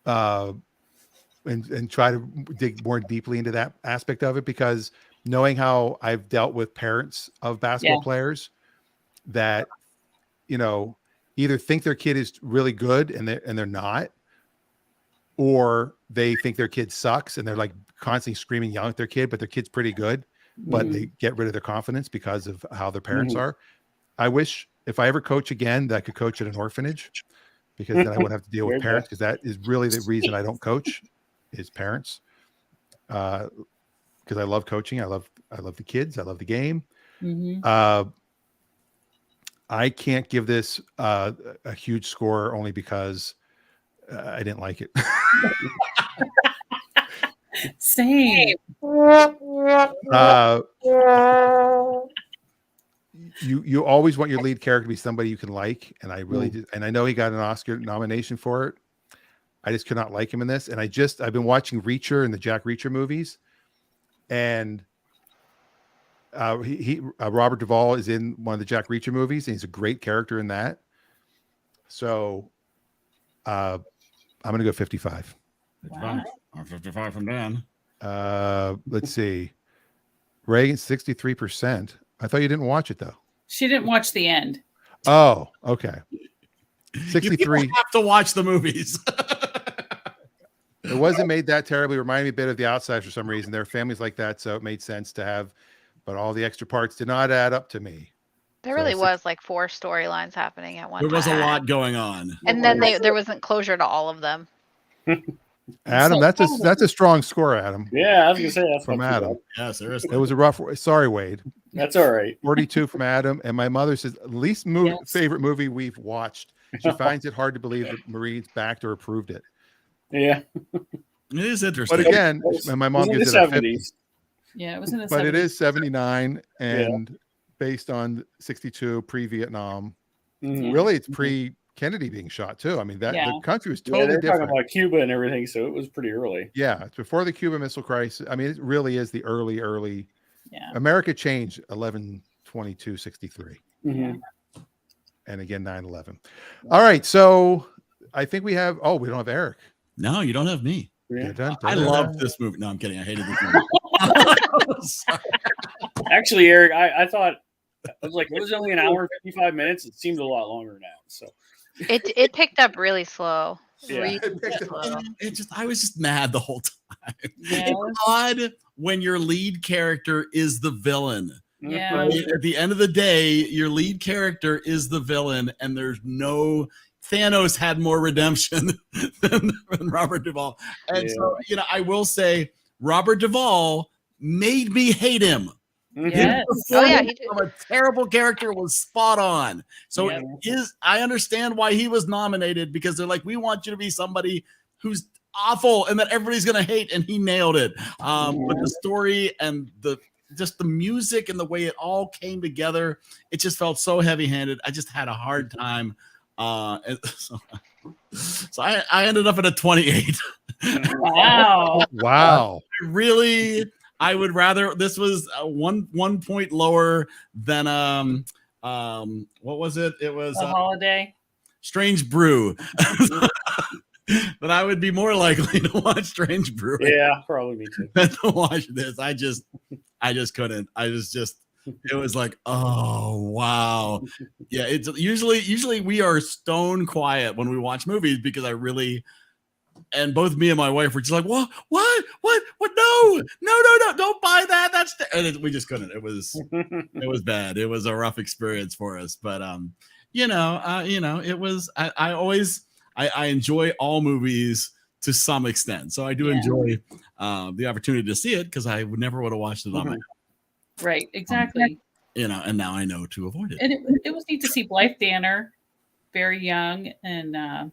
and try to dig more deeply into that aspect of it, because knowing how I've dealt with parents of basketball players that, either think their kid is really good and they're not, or they think their kid sucks and they're like constantly screaming, yelling at their kid, but their kid's pretty good, but they get rid of their confidence because of how their parents are. I wish if I ever coach again that I could coach at an orphanage, because then I wouldn't have to deal with parents, because that is really the reason I don't coach is parents. Because I love coaching. I love the kids. I love the game. I can't give this a huge score only because I didn't like it. Same. You always want your lead character to be somebody you can like, and I really did. And I know he got an Oscar nomination for it. I just could not like him in this. And I've been watching Reacher and the Jack Reacher movies, and Robert Duvall is in one of the Jack Reacher movies, and he's a great character in that. So I'm going to go 55. Wow. 55 from Dan. Let's see. Reagan, 63%. I thought you didn't watch it though. She didn't watch the end. Oh, okay. 63. You have to watch the movies. It wasn't made that terribly. Reminded me a bit of The Outsiders for some reason. There are families like that, so it made sense to have, but all the extra parts did not add up to me. There really was like 4 storylines happening at one time. There was a lot going on. And then there wasn't closure to all of them. Adam, that's a strong score, Adam. Yeah, I was gonna say that's from Adam. Yeah, seriously. It was a rough. Sorry, Wade. That's all right. 42 from Adam, and my mother says least favorite movie we've watched. She finds it hard to believe that Marines backed or approved it. Yeah, it is interesting. But again, my mom gives it a 50. Yeah, it was in the 70s. But it is 79 and based on 62 pre-Vietnam. Really, it's pre-Kennedy being shot too. I mean, the country was totally they're different. talking about Cuba and everything, so it was pretty early. Yeah, it's before the Cuban Missile Crisis. I mean, it really is the early. Yeah. America changed 11/22/63. Mm-hmm. And again 9/11. All right, so I think we have. Oh, we don't have Eric. No, you don't have me. Yeah. I loved this movie. No, I'm kidding. I hated this movie. Actually, Eric, I thought I was like, it was only an hour and 55 minutes. It seemed a lot longer now. So it picked up really slow. Yeah. Really slow. I was just mad the whole time. Yeah. It's odd when your lead character is the villain. Yeah. Right? At the end of the day, your lead character is the villain, and there's no Thanos had more redemption than Robert Duvall. And so, I will say Robert Duvall made me hate him. Yes. He did. Of a terrible character was spot on. So I understand why he was nominated, because they're like, we want you to be somebody who's awful and that everybody's going to hate, and he nailed it. But the story and the just the music and the way it all came together, it just felt so heavy-handed. I just had a hard time. So I ended up at a 28. Wow. Wow. I would rather, this was 1 point lower than what was it? It was A Holiday. Strange Brew. But I would be more likely to watch Strange Brew. Yeah, probably me too. Than to watch this. I just couldn't. It was like, oh wow. Yeah, it's usually we are stone quiet when we watch movies because and both me and my wife were just like, what, no, don't buy that. And we just couldn't. It was bad. It was a rough experience for us, but it was, I enjoy all movies to some extent. So I do enjoy the opportunity to see it because I never would have watched it on my own. Right, exactly. And now I know to avoid it. And it was neat to see Blythe Danner, very young, and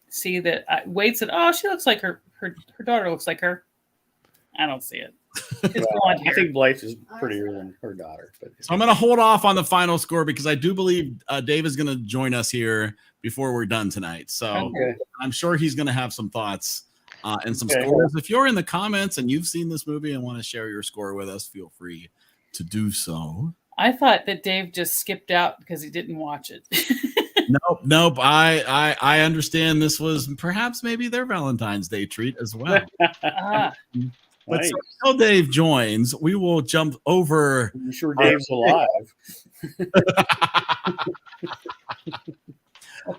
see that Wade said, "Oh, she looks like her daughter looks like her." I don't see it. I think Blythe is prettier than her daughter. But so I'm going to hold off on the final score because I do believe Dave is going to join us here before we're done tonight. So I'm sure he's going to have some thoughts and some scores. If you're in the comments and you've seen this movie and want to share your score with us, feel free to do so. I thought that Dave just skipped out because he didn't watch it. Nope. I understand this was perhaps maybe their Valentine's Day treat as well. But nice. So until Dave joins, we will jump over. I'm sure Dave's alive.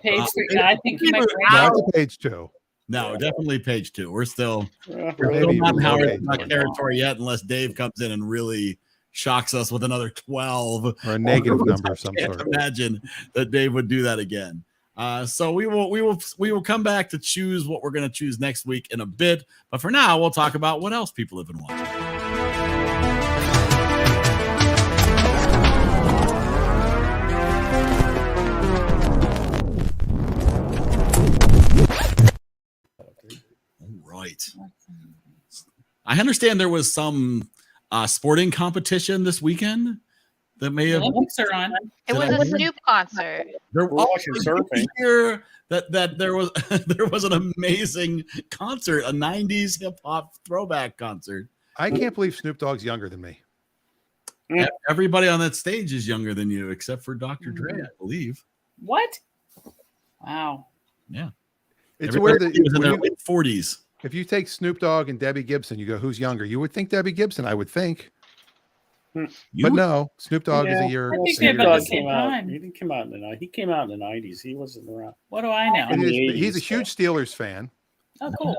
Page 3. I think he might Not to page 2. No, definitely page 2. We're still not maybe in Howard okay. territory yet, unless Dave comes in and really shocks us with another 12 or a negative number of some I can't sort. imagine that Dave would do that again. So we will come back to choose what we're going to choose next week in a bit. But for now, we'll talk about what else people have been watching. All right. I understand there was some sporting competition this weekond that may have. Olympics are on. It was a Snoop concert. We're watching surfing. Here that there was an amazing concert, a 90s hip hop throwback concert. I can't believe Snoop Dogg's younger than me. Everybody on that stage is younger than you, except for Dr. Dre, I believe. What? Wow. Yeah. It's weird that he was in their late 40s. If you take Snoop Dogg and Debbie Gibson, you go, who's younger? You would think Debbie Gibson, I would think. But no, Snoop Dogg is a year. I think Snoop about the Dogg same came out. time. He didn't come out in the 90s. He came out in the 90s. He wasn't around. What do I know? And In the he's a 80s, huge Steelers fan. Oh, cool.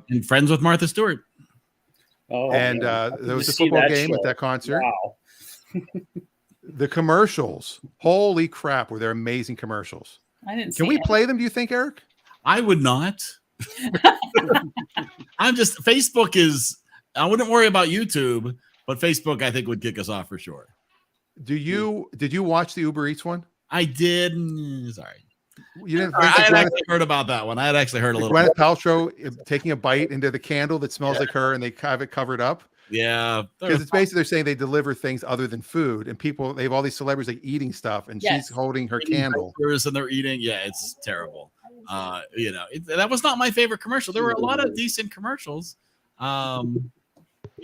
And friends with Martha Stewart. Oh, And man. there was a Just see football that game show. at that concert. Wow. The commercials, holy crap, were there amazing commercials. I didn't see Can we it. play them, do you think, Eric? I would not. Facebook is, I wouldn't worry about YouTube, but Facebook, I think, would kick us off for sure. Did you watch the Uber Eats one? I did. Sorry. You didn't I think had that actually heard about that one. I had actually heard a little Gwyneth Paltrow taking a bite into the candle that smells like her and they have it covered up? Yeah. Because it's basically they're saying they deliver things other than food, and people, they have all these celebrities like eating stuff, and Yes. she's holding her candle. And they're eating. Yeah, it's terrible. That was not my favorite commercial. There were a lot of decent commercials. I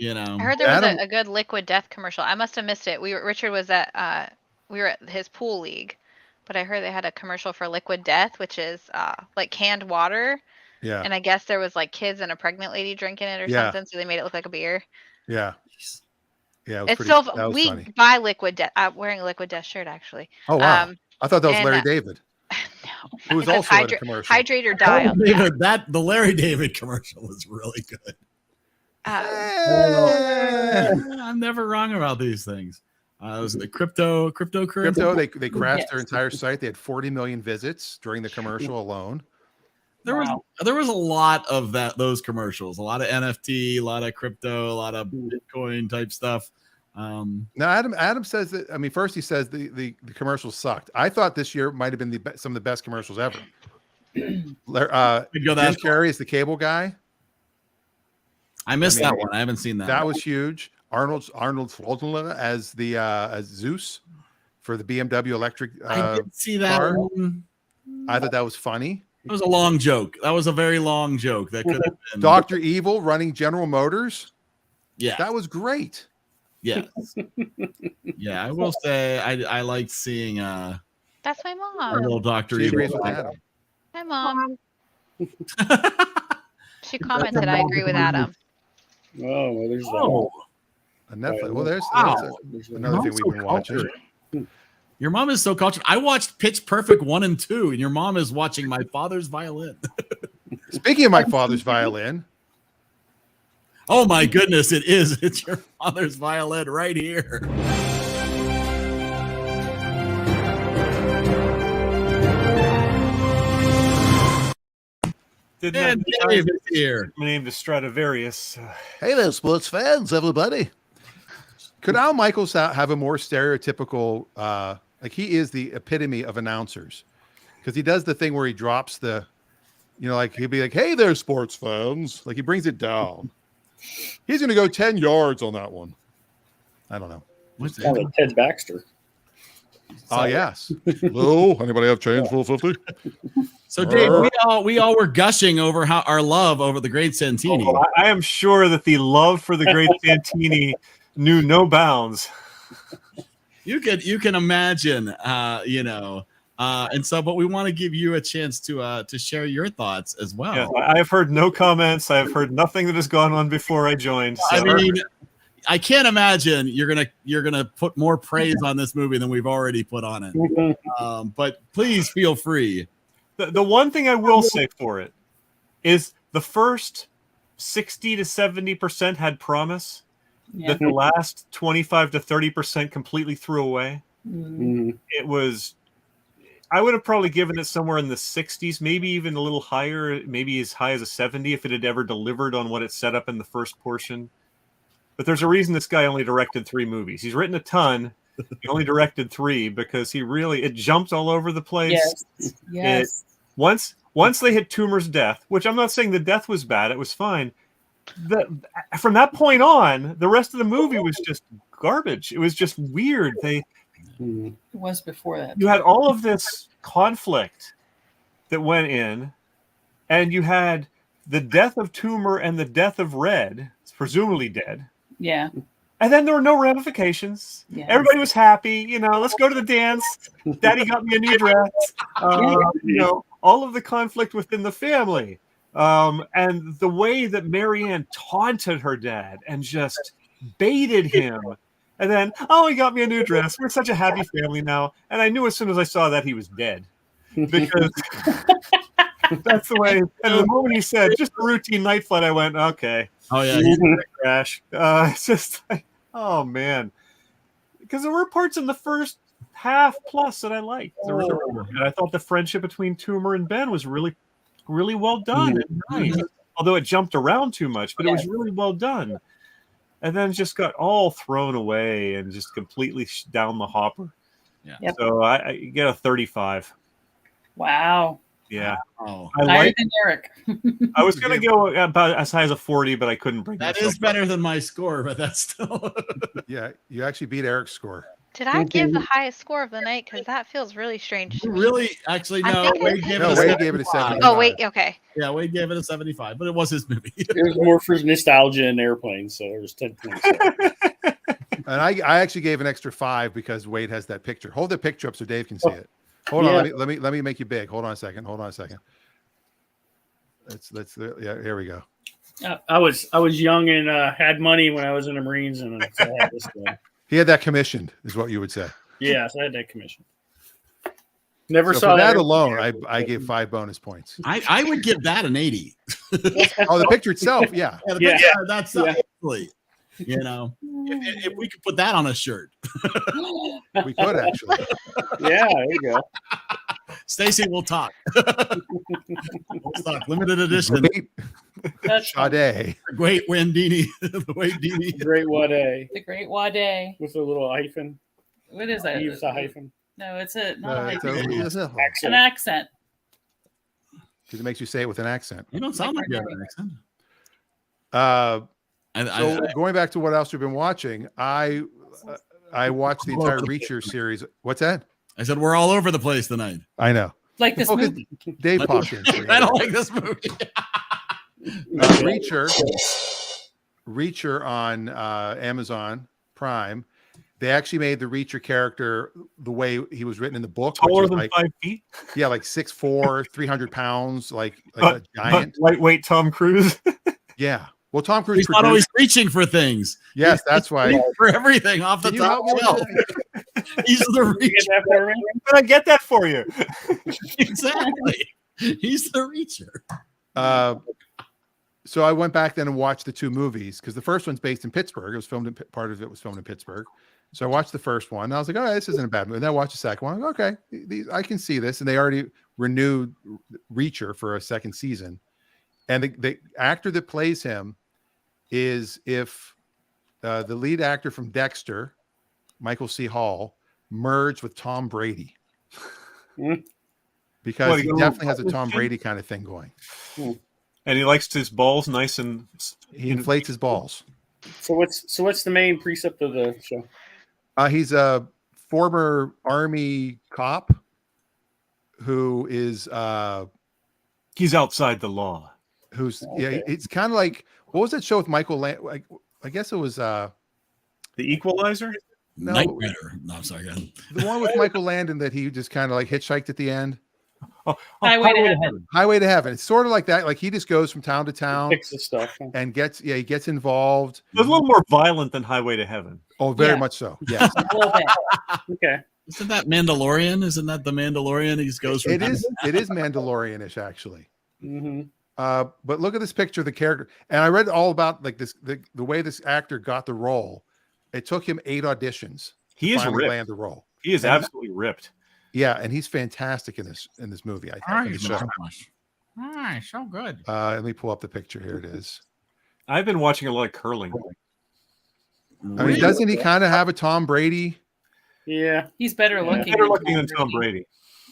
heard there was Adam- a good Liquid Death commercial. I must have missed it. Richard was at we were at his pool league, but I heard they had a commercial for Liquid Death, which is like canned water. Yeah. And I guess there was like kids and a pregnant lady drinking it or Yeah. something, so they made it look like a beer. Yeah. Yeah. It's pretty, still that was we funny. buy Liquid Death. I'm wearing a Liquid Death shirt actually. Oh, wow. I thought that was and, Larry David, No, who was it says also in a commercial. Hydrate or die. The Larry David commercial was really good. I'm never wrong about these things. It was the cryptocurrency. Crypto, they crashed their entire site. They had 40 million visits during the commercial alone. There was a lot of those commercials, a lot of NFT, a lot of crypto, a lot of Bitcoin type stuff. Now, Adam says that. I mean, first he says the commercials sucked. I thought this year might have been some of the best commercials ever. Jim Carrey is the cable guy. I missed that one. I haven't seen that. That one. was huge. Arnold Schwarzenegger as the as Zeus for the BMW electric I did see that car. one. I thought that was funny. It was a long joke. That was a very long joke. That could have been Dr. Evil running General Motors. Yeah. That was great. Yes. Yeah, I will say I liked seeing That's my our mom. little Dr. She Evil. agrees with Adam. Hi, Mom. She commented, I agree with Adam. Oh, well, there's that. Oh, A Netflix. Well, there's Wow. another thing we've been watching. Your mom is so cultured. I watched Pitch Perfect 1 and 2, and your mom is watching My Father's Violin. Speaking of my father's violin, Oh my goodness, it is. It's your father's violin right here. And Dave is here. My name is Stradivarius. Hey there, sports fans, everybody. could Al Michaels have a more stereotypical, like he is the epitome of announcers because he does the thing where he drops the, like he'd be like, hey there, sports fans. Like he brings it down. He's going to go 10 yards on that one. I don't know. What's Kind of like Ted Baxter. Oh, yes. Hello, anybody have change for 50? So, Dave, we all were gushing over how our love over the great Santini. Oh, I am sure that the love for the great Santini knew no bounds. You can imagine, and so, but we want to give you a chance to share your thoughts as well. Yeah, I have heard no comments. I have heard nothing that has gone on before I joined. So. I mean, I can't imagine you're gonna put more praise on this movie than we've already put on it. But please feel free. The one thing I will say for it is the first 60 to 70% had promise that the last 25 to 30% completely threw away. Mm-hmm. It was, I would have probably given it somewhere in the 60s, maybe even a little higher, maybe as high as a 70 if it had ever delivered on what it set up in the first portion. But there's a reason this guy only directed 3 movies. He's written a ton. He only directed 3 because it jumped all over the place. Yes. Once they hit Toomer's death, which I'm not saying the death was bad, it was fine. From that point on, the rest of the movie was just garbage. It was just weird. It was before that. You had all of this conflict that went in, and you had the death of Toomer and the death of Red, presumably dead. Yeah. And then there were no ramifications. Yeah. Everybody was happy. Let's go to the dance. Daddy got me a new dress. All of the conflict within the family. And the way that Marianne taunted her dad and just baited him. And then, he got me a new dress. We're such a happy family now. And I knew as soon as I saw that he was dead. Because that's the way. And the moment he said, just a routine night flight, I went, okay. Oh, yeah. He's going to crash. It's just like, oh, man. Because there were parts in the first half plus that I liked. And I thought the friendship between Toomer and Ben was really, really well done and nice. Although it jumped around too much, but it was really well done. And then just got all thrown away and just completely down the hopper. Yeah. Yep. So I get a 35. Wow. Yeah. Oh, Higher than Eric. I was going to go about as high as a 40, but I couldn't bring that myself is better than my score, but that's still. Yeah, you actually beat Eric's score. Did I give the highest score of the night? Because that feels really strange to me. Really? Actually, I no. think Wade gave it a 75. Oh, wait. Okay. Yeah, Wade gave it a 75, but it was his movie. It was more for nostalgia and airplanes, so it was 10 points. And I actually gave an extra 5 because Wade has that picture. Hold the picture up so Dave can see it. Hold on, let me make you big. Hold on a second. Let's here we go. I was young and had money when I was in the Marines, and so I had this thing. He had that commissioned, is what you would say. Yes, I had that commission. Never So saw for that that alone. I gave 5 bonus points. I would give that an 80. Oh, the picture itself, yeah. The Yeah. picture, that's absolutely, if we could put that on a shirt. We could actually. Yeah, there you go. Stacy will talk. We'll talk. Limited edition. Sade. Great Wendini. The Wendini. Great Wade The Great Wade. with a little hyphen. What is that? Use a hyphen. No, it's not a It's hyphen. an Accent. accent. Because it makes you say it with an accent. You don't sound like you have an accent. So going back to what else we've been watching, I watched the entire Reacher series. What's that? I said we're all over the place tonight. I know. Like this movie. Dave popped in. I don't like this movie. Reacher on Amazon Prime. They actually made the Reacher character the way he was written in the book. Taller than like, 5 feet? Yeah, like 6'4", 300 pounds, like a giant. Lightweight Tom Cruise. Yeah. Well, Tom Cruise. He's not always reaching for things. Yes, that's why. For everything off the top shelf. He's the Reacher. Can I get that for you? Exactly. He's the Reacher. So I went back then and watched the two movies because the first one's based in Pittsburgh. It was filmed in part of it was filmed in Pittsburgh. So I watched the first one. And I was like, all right, this isn't a bad movie. And then I watched the second one. Okay, I can see this. And they already renewed Reacher for a second season. And the actor that plays him is if the lead actor from Dexter, Michael C. Hall, merged with Tom Brady. Because he definitely has a Tom Brady kind of thing going. And he likes his balls nice and... He inflates his balls. So what's the main precept of the show? He's a former Army cop who is... he's outside the law. Who's it's kind of like, what was that show with Michael Land? Like, I guess it was The Equalizer. No, Night Rider. No, I'm sorry. The one with Michael Landon that he just kind of like hitchhiked at the end. Highway to Heaven. Highway to Heaven. It's sort of like that. Like he just goes from town to town, Fixes stuff, and he gets involved. It's a little more violent than Highway to Heaven. Oh, very much so. Yes. A little bit. Okay. Isn't that Mandalorian? Isn't that the Mandalorian? He goes from It is Mandalorian-ish actually. Mm-hmm. But look at this picture of the character. And I read all about like this the way this actor got the role. It took him 8 auditions. He is ripped. Land the role. He is absolutely ripped. Yeah, and he's fantastic in this movie. I think so good. Let me pull up the picture. Here it is. I've been watching a lot of curling. I mean, doesn't he kind of have a Tom Brady? Yeah, he's better looking. Better looking than Tom Brady.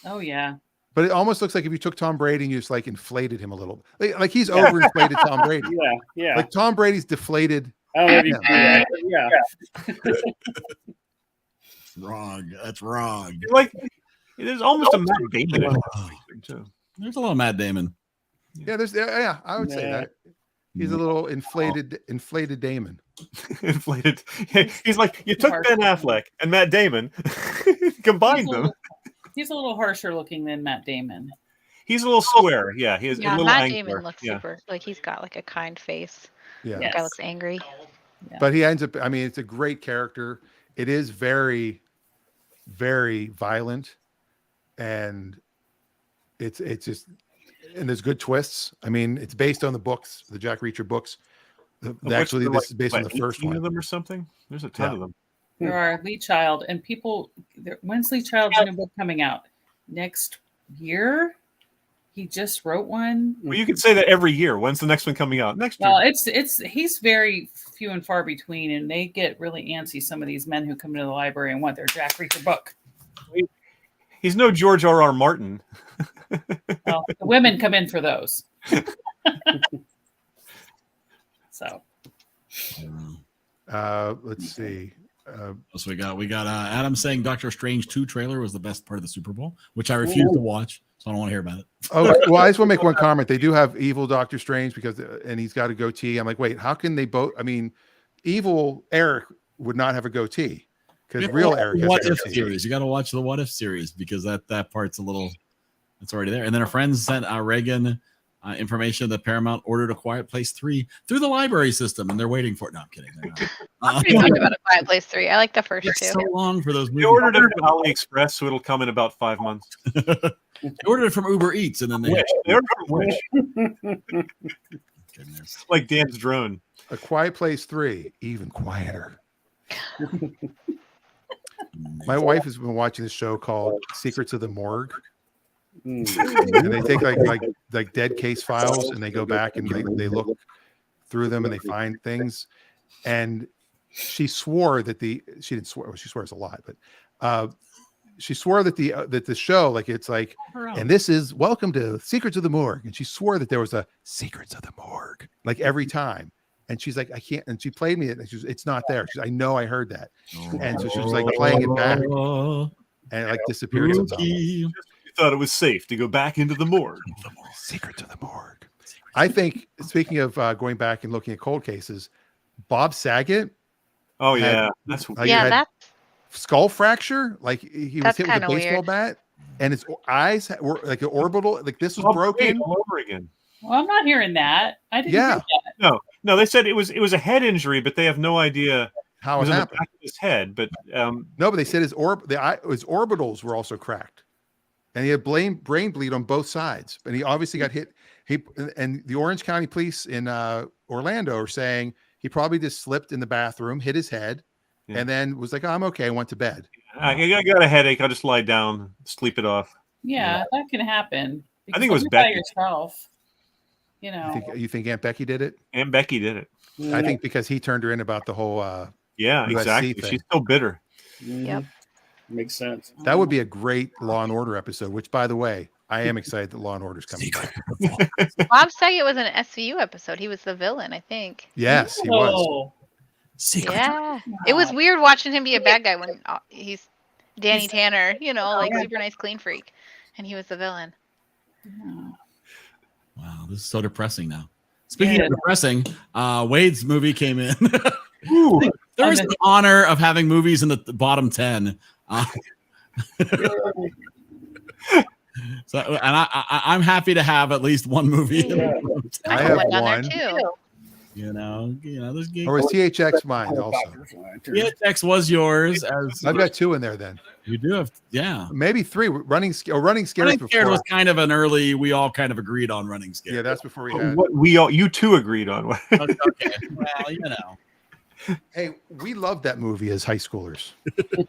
Oh yeah. But it almost looks like if you took Tom Brady and you just like inflated him a little, like he's overinflated Tom Brady. Yeah. Like Tom Brady's deflated. I don't know if yeah. Wrong. That's wrong. Like there's almost a Matt Damon in it too. There's a little Matt Damon. Yeah, I would say that. He's a little inflated Damon. Inflated. He's like, you took Ben Affleck and Matt Damon, combined them. He's a little harsher looking than Matt Damon. He's a little square. Yeah, he has a little Matt angular. Damon looks super, like he's got like a kind face. Yeah. That guy looks angry. Yeah. But he ends up, I mean, it's a great character. It is very, very violent. And it's just, and there's good twists. I mean, it's based on the books, the Jack Reacher books. Actually, this is based on the first one. Of them or something? There's a ton of them. There are Lee Child and people. When's Lee Child's new book coming out? Next year? He just wrote one. Well, you could say that every year. When's the next one coming out? Next year. Well, he's very few and far between, and they get really antsy. Some of these men who come into the library and want their Jack Reacher book. He's no George R.R. Martin. Well, the women come in for those. So, let's see. So we got Adam saying Doctor Strange 2 trailer was the best part of the Super Bowl, which I refuse to watch, so I don't want to hear about it. Oh, well, I just want to make one comment. They do have evil Doctor Strange and he's got a goatee. I'm like, wait, how can they both? I mean, evil Eric would not have a goatee because real Eric has What a If goatee. series. You got to watch the What If series because that part's it's already there. And then our friends sent Reagan information that Paramount ordered A Quiet Place 3 through the library system, and they're waiting for it. No, I'm kidding. I'm pretty pumped about A Quiet Place 3. I like the first It's two. so long for those movies. They ordered it from AliExpress, so it'll come in about 5 months. They ordered it from Uber Eats, and then they ordered from Wish. Goodness. Like Dan's drone. A Quiet Place 3, even quieter. My wife has been watching this show called Secrets of the Morgue. And they take like dead case files and they go back and they look through them and they find things. And she swore that she didn't swear. Well, she swears a lot, but she swore that the show, like it's like, and this is welcome to Secrets of the Morgue. And she swore that there was a Secrets of the Morgue like every time. And she's like, I can't. And she played me it. And it's not there. She's, I know I heard that. And so she was like playing it back, and it like disappeared. You thought it was safe to go back into the morgue. Secret to the morgue. I think, speaking of going back and looking at cold cases, Bob Saget. Oh yeah, that's that's skull fracture. Like he was hit with a baseball weird. bat, and his eyes were like an orbital. Like this was broken all over again. Well, I'm not hearing that. I didn't hear that. No. They said it was a head injury, but they have no idea how it it happened. Back of his head, but no, but they said his orbitals were also cracked, and he had brain bleed on both sides. And he obviously got hit. And the Orange County Police in Orlando are saying he probably just slipped in the bathroom, hit his head, and then was like, oh, I'm okay. I went to bed. I got a headache. I'll just lie down, sleep it off. Yeah, that can happen. I think it was by Becky. yourself. You know. You think Aunt Becky did it? Aunt Becky did it. I think because he turned her in about the whole USC exactly thing. She's still bitter. Yep. Makes sense. That would be a great Law and Order episode, which, by the way, I am excited that Law and Order's coming back. Bob Saget was in an SVU episode. He was the villain, I think. Yes, he was. Yeah. It was weird watching him be a bad guy when he's Danny Tanner, like super nice clean freak. And he was the villain. Wow, this is so depressing now. Speaking of depressing, Wade's movie came in. There was the honor of having movies in the bottom 10. So, and I'm happy to have at least one movie. I have one. Too. Or was THX mine also? THX was yours. I've got two in there then. You do have, maybe three. Running Scared was kind of an early. We all kind of agreed on Running Scared. Yeah, that's before we had. What you two agreed on. Okay, well, Hey, we loved that movie as high schoolers.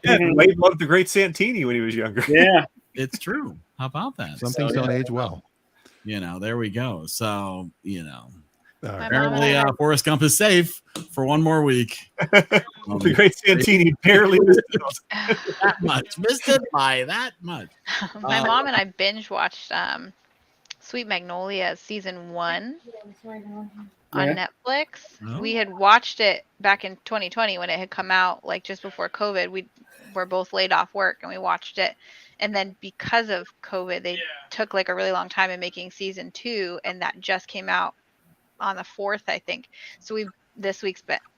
Wade loved the great Santini when he was younger. Yeah, it's true. How about that? Some things don't age well. There we go. So, apparently Forrest Gump is safe for one more week. The great Santini barely missed it. That much. Missed it by that much. My mom and I binge watched Sweet Magnolia season 1 on Netflix. Oh. We had watched it back in 2020 when it had come out, like just before COVID. We were both laid off work and we watched it. And then because of COVID, they took like a really long time in making season 2, and that just came out on the 4th, I think. So we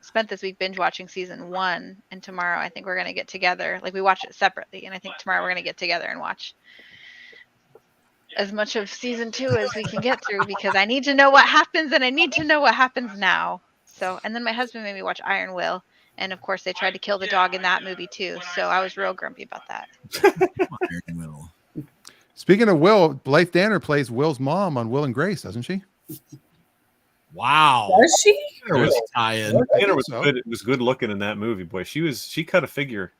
spent this week binge watching season 1, and tomorrow I think we're gonna get together. Like we watched it separately, and I think tomorrow we're gonna get together and watch as much of season 2 as we can get through, because I need to know what happens, and I need to know what happens now. So, and then my husband made me watch Iron Will, and of course they tried to kill the dog in that movie too. So I was real grumpy about that. Iron Will. Speaking of Will, Blythe Danner plays Will's mom on Will and Grace, doesn't she? Wow. Was she? There's a tie-in. Tanner was good. It was good looking in that movie. Boy, she cut a figure.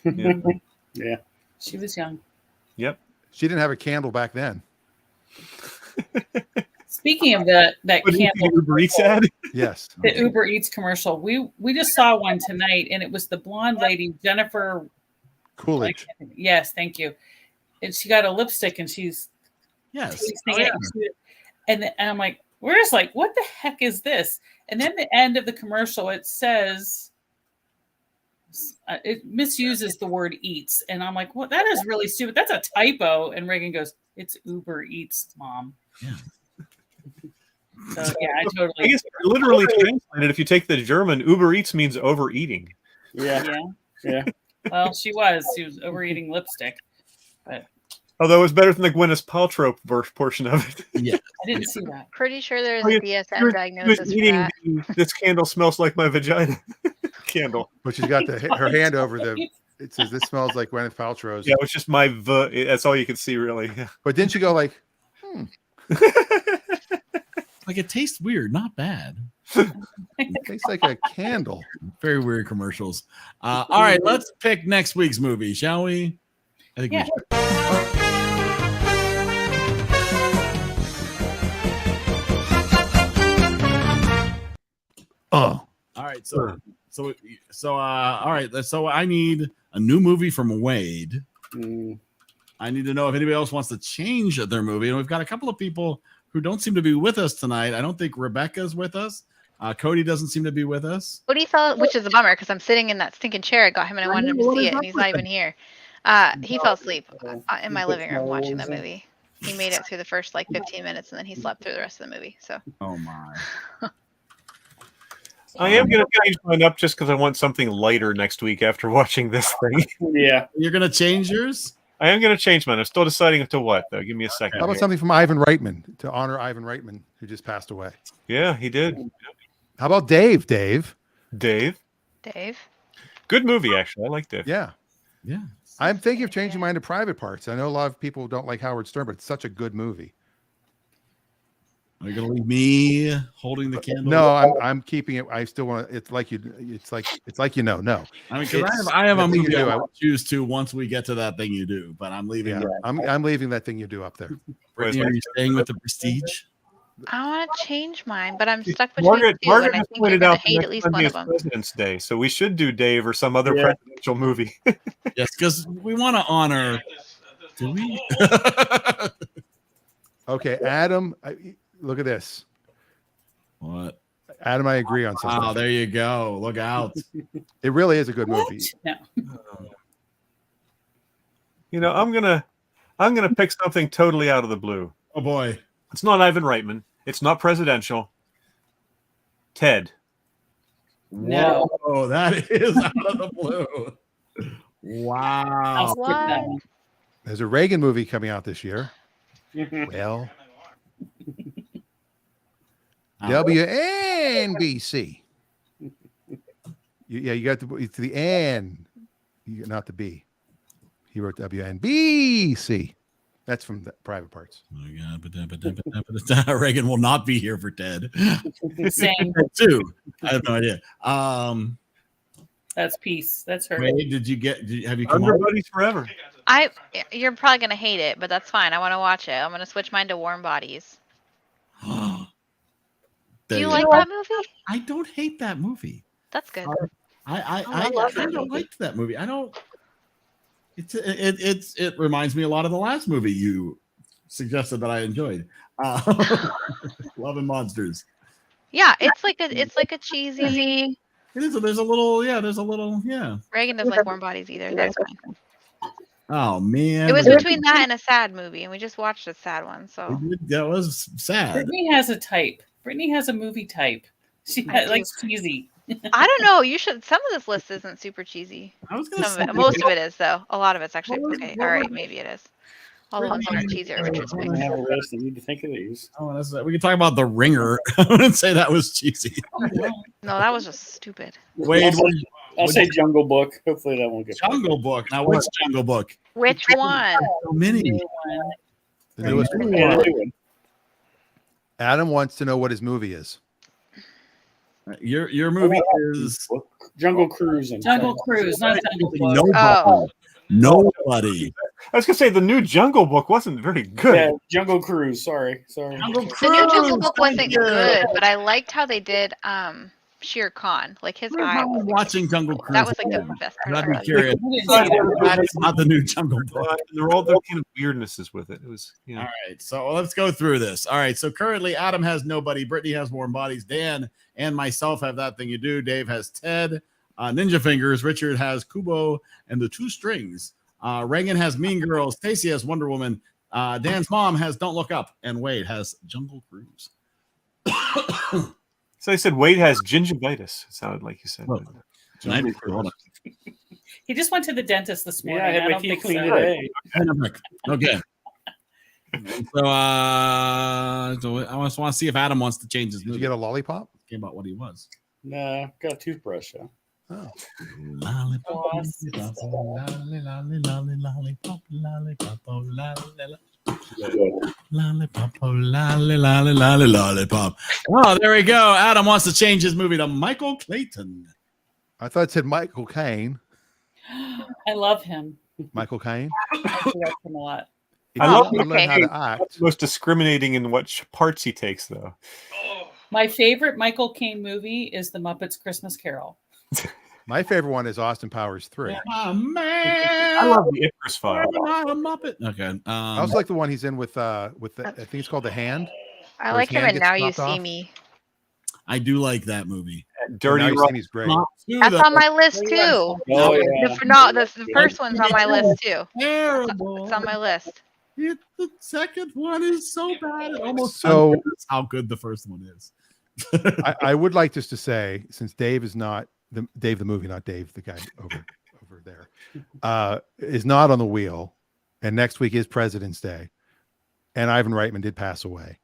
Yeah. Yeah. She was young. Yep. She didn't have a candle back then. Speaking of that candle, Uber Eats ad? Yes. the Uber Eats commercial, we just saw one tonight, and it was the blonde lady, Jennifer Coolidge. Yes, thank you. And she got a lipstick, and she's tasting it. And I'm like, we're just like, what the heck is this? And then the end of the commercial, it says, it misuses the word eats. And I'm like, well, that is really stupid. That's a typo. And Reagan goes, it's Uber Eats, Mom. Yeah. So, yeah, I totally. I guess literally translated, if you take the German, Uber Eats means overeating. Yeah. Well, she was overeating lipstick. But Although it's better than the Gwyneth Paltrow portion of it. Yeah. I didn't see that. Pretty sure there's a DSM diagnosis for that. This candle smells like my vagina. Candle. But she's got her hand over it says this smells like Gwyneth Paltrow's. Yeah, it's just my that's all you can see, really. But didn't you go like, Like it tastes weird, not bad. it tastes like a candle. Very weird commercials. All right, let's pick next week's movie, shall we? I think we should. Oh. All right, all right, so I need a new movie from Wade. I need to know if anybody else wants to change their movie. And we've got a couple of people who don't seem to be with us tonight. I don't think Rebecca's with us Cody doesn't seem to be with us. Cody fell, which is a bummer because I'm sitting in that stinking chair. I got him and I wanted him to see it, and he's not even here. He fell asleep in my living room watching that movie. He made it through the first like 15 minutes, and then he slept through the rest of the movie. So. Oh my. I am going to change mine up just because I want something lighter next week after watching this thing. Yeah. You're going to change yours? I am going to change mine. I'm still deciding to what, though. Give me a second. How about something from Ivan Reitman to honor Ivan Reitman, who just passed away? Yeah, he did. How about Dave? Dave. Good movie, actually. I like Dave. Yeah. Yeah. I'm thinking of changing mine to Private Parts. I know a lot of people don't like Howard Stern, but it's such a good movie. Are you gonna leave me holding the candle? No, I'm keeping it. I still want to. It's like no. I mean, because I have a movie I want to choose to once we get to that thing you do, but I'm leaving. Yeah, I'm leaving that thing you do up there. Brittany, are you staying with the Prestige? I want to change mine, but I'm stuck between Margaret two, and I just think you're pointed going out to hate at least one of them. President's Day, so we should do Dave or some other presidential movie. Yes, because we want to honor. Do we? Okay, Adam. Look at this. What? Adam, I agree on something. Oh, there you go. Look out. It really is a good movie. No. You know, I'm gonna pick something totally out of the blue. Oh boy. It's not Ivan Reitman. It's not presidential. Ted. No. Oh, that is out of the blue. Wow. What? There's a Reagan movie coming out this year. Well, WNBC. You got it's the N, not the B. He wrote WNBC. That's from the Private Parts. Oh God, Reagan will not be here for Ted. Same. Too. I have no idea. That's peace. That's her. Wade, have you come Under up? Buddies Forever. You're probably going to hate it, but that's fine. I want to watch it. I'm going to switch mine to Warm Bodies. Do you like that movie? I don't hate that movie. That's good. I kind of liked that movie. I don't. It reminds me a lot of the last movie you suggested that I enjoyed. Love and Monsters. Yeah, it's like a cheesy. It is. There's a little. Reagan doesn't like Warm Bodies either. That's fine. Oh man, It was between that and a sad movie, and we just watched a sad one. So that was sad. Brittany has a type. Brittany has a movie type. She likes cheesy. I don't know. You should. Some of this list isn't super cheesy. I was gonna say, Most of it is, though. A lot of it's actually okay. All right, maybe it is. All the ones that are cheesy are interesting. I have a list. I need to think of these. Oh, we can talk about The Ringer. I wouldn't say that was cheesy. No, that was just stupid. Wade, I'll say Jungle Book. Hopefully that won't get Jungle Book. Now, which Jungle Book? Which one? So many. The newest one. one. Adam wants to know what his movie is. Your movie is Jungle Cruise. Jungle Cruise, not Jungle Book. Nobody. Nobody. I was gonna say the new Jungle Book wasn't very good. Yeah, Jungle Cruise. Sorry. Jungle The Cruise. new Jungle Book wasn't good, but I liked how they did Shere Khan. Like his eye. I'm watching Jungle Cruise. That was like the best part. I'd be of it. curious. That is not the new Jungle Book. There were all the kind of weirdnesses with it. It was, All right, so let's go through this. All right, so currently Adam has Nobody, Brittany has Warm Bodies, Dan and myself have That Thing You Do, Dave has Ted, Ninja Fingers, Richard has Kubo and the Two Strings, Reagan has Mean Girls, Stacey has Wonder Woman, Dan's mom has Don't Look Up, and Wade has Jungle Cruise. So I said Wade has gingivitis. It sounded like you said. Well, He just went to the dentist this morning. Yeah, I had I my don't teeth think cleaned so. today. Okay. So I just want to see if Adam wants to change his Did you movie. get a lollipop? Came about what he was. Nah, got a toothbrush. Huh? Oh. Lollipop, lollipop, lollipop, lollipop. Oh, there we go. Adam wants to change his movie to Michael Clayton. I thought it said Michael Caine. I love him. Michael Caine. I direct him a lot. He I love doesn't learn how to act. Most discriminating in what parts he takes, though. My favorite Michael Caine movie is The Muppets Christmas Carol. My favorite one is Austin Powers 3. Oh, man. I love the Icarus File. I'm a Muppet. Okay. I also like the one he's in with the, I think it's called The Hand. I Where like his him hand and gets Now You chopped See off. Me. I do like that movie. Dirty Now you've Rock. seen he's great. Not two, That's though. on my list too. Oh, yeah. The first one's on my list too. Terrible. It's on my list. The second one is so bad. It almost So- undoes how good the first one is. I would like just to say, since Dave is not Dave the movie, not Dave the guy over there, is not on the wheel, and next week is President's Day, and Ivan Reitman did pass away.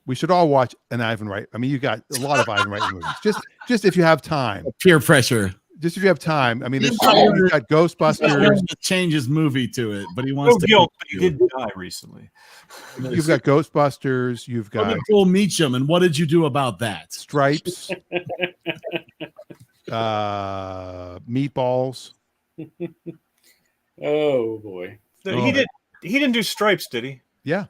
We should all watch an Ivan Reitman. I mean, you got a lot of Ivan Reitman movies. Just if you have time. Peer pressure. Just if you have time. I mean, He's you've got Ghostbusters. To change his movie to it, but he No wants to. guilt, but he did die recently. You've got Ghostbusters. You've got Nicole Meacham, and what did you do about that? Stripes. Meatballs. Oh boy. He didn't do Stripes, did he? Yeah.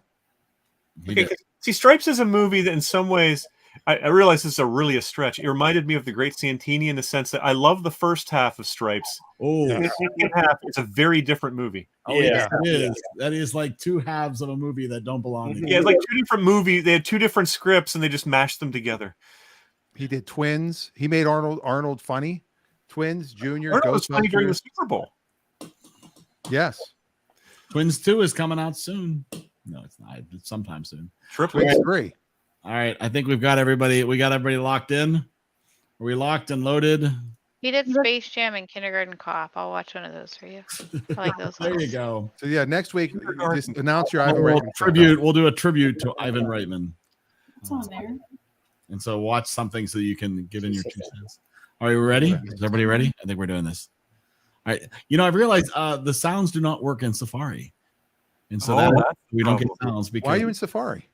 Okay, see, Stripes is a movie that in some ways, I realize this is really a stretch. It reminded me of The Great Santini in the sense that I love the first half of Stripes. Oh, The second half is a very different movie. Yeah. it is. That is like two halves of a movie that don't belong together. Yeah, it's like two different movies. They had two different scripts and they just mashed them together. He did Twins. He made Arnold funny. Twins, Junior, Arnold was funny during the Ghostbusters. Super Bowl. Yes. Twins 2 is coming out soon. No, it's not. It's sometime soon. Triplets. Twins 3. All right. I think we got everybody locked in. Are we locked and loaded? He did Space Jam and Kindergarten Cop. I'll watch one of those for you. I like those There you ones. go. So yeah, next week just announce your Ivan Reitman Tribute. We'll do a tribute to Ivan Reitman. It's on there. And so watch something so you can give in your 2 cents. Are you ready? Is everybody ready? I think we're doing this. All right. You know, I've realized the sounds do not work in Safari. And so we don't get sounds because Why are you in Safari?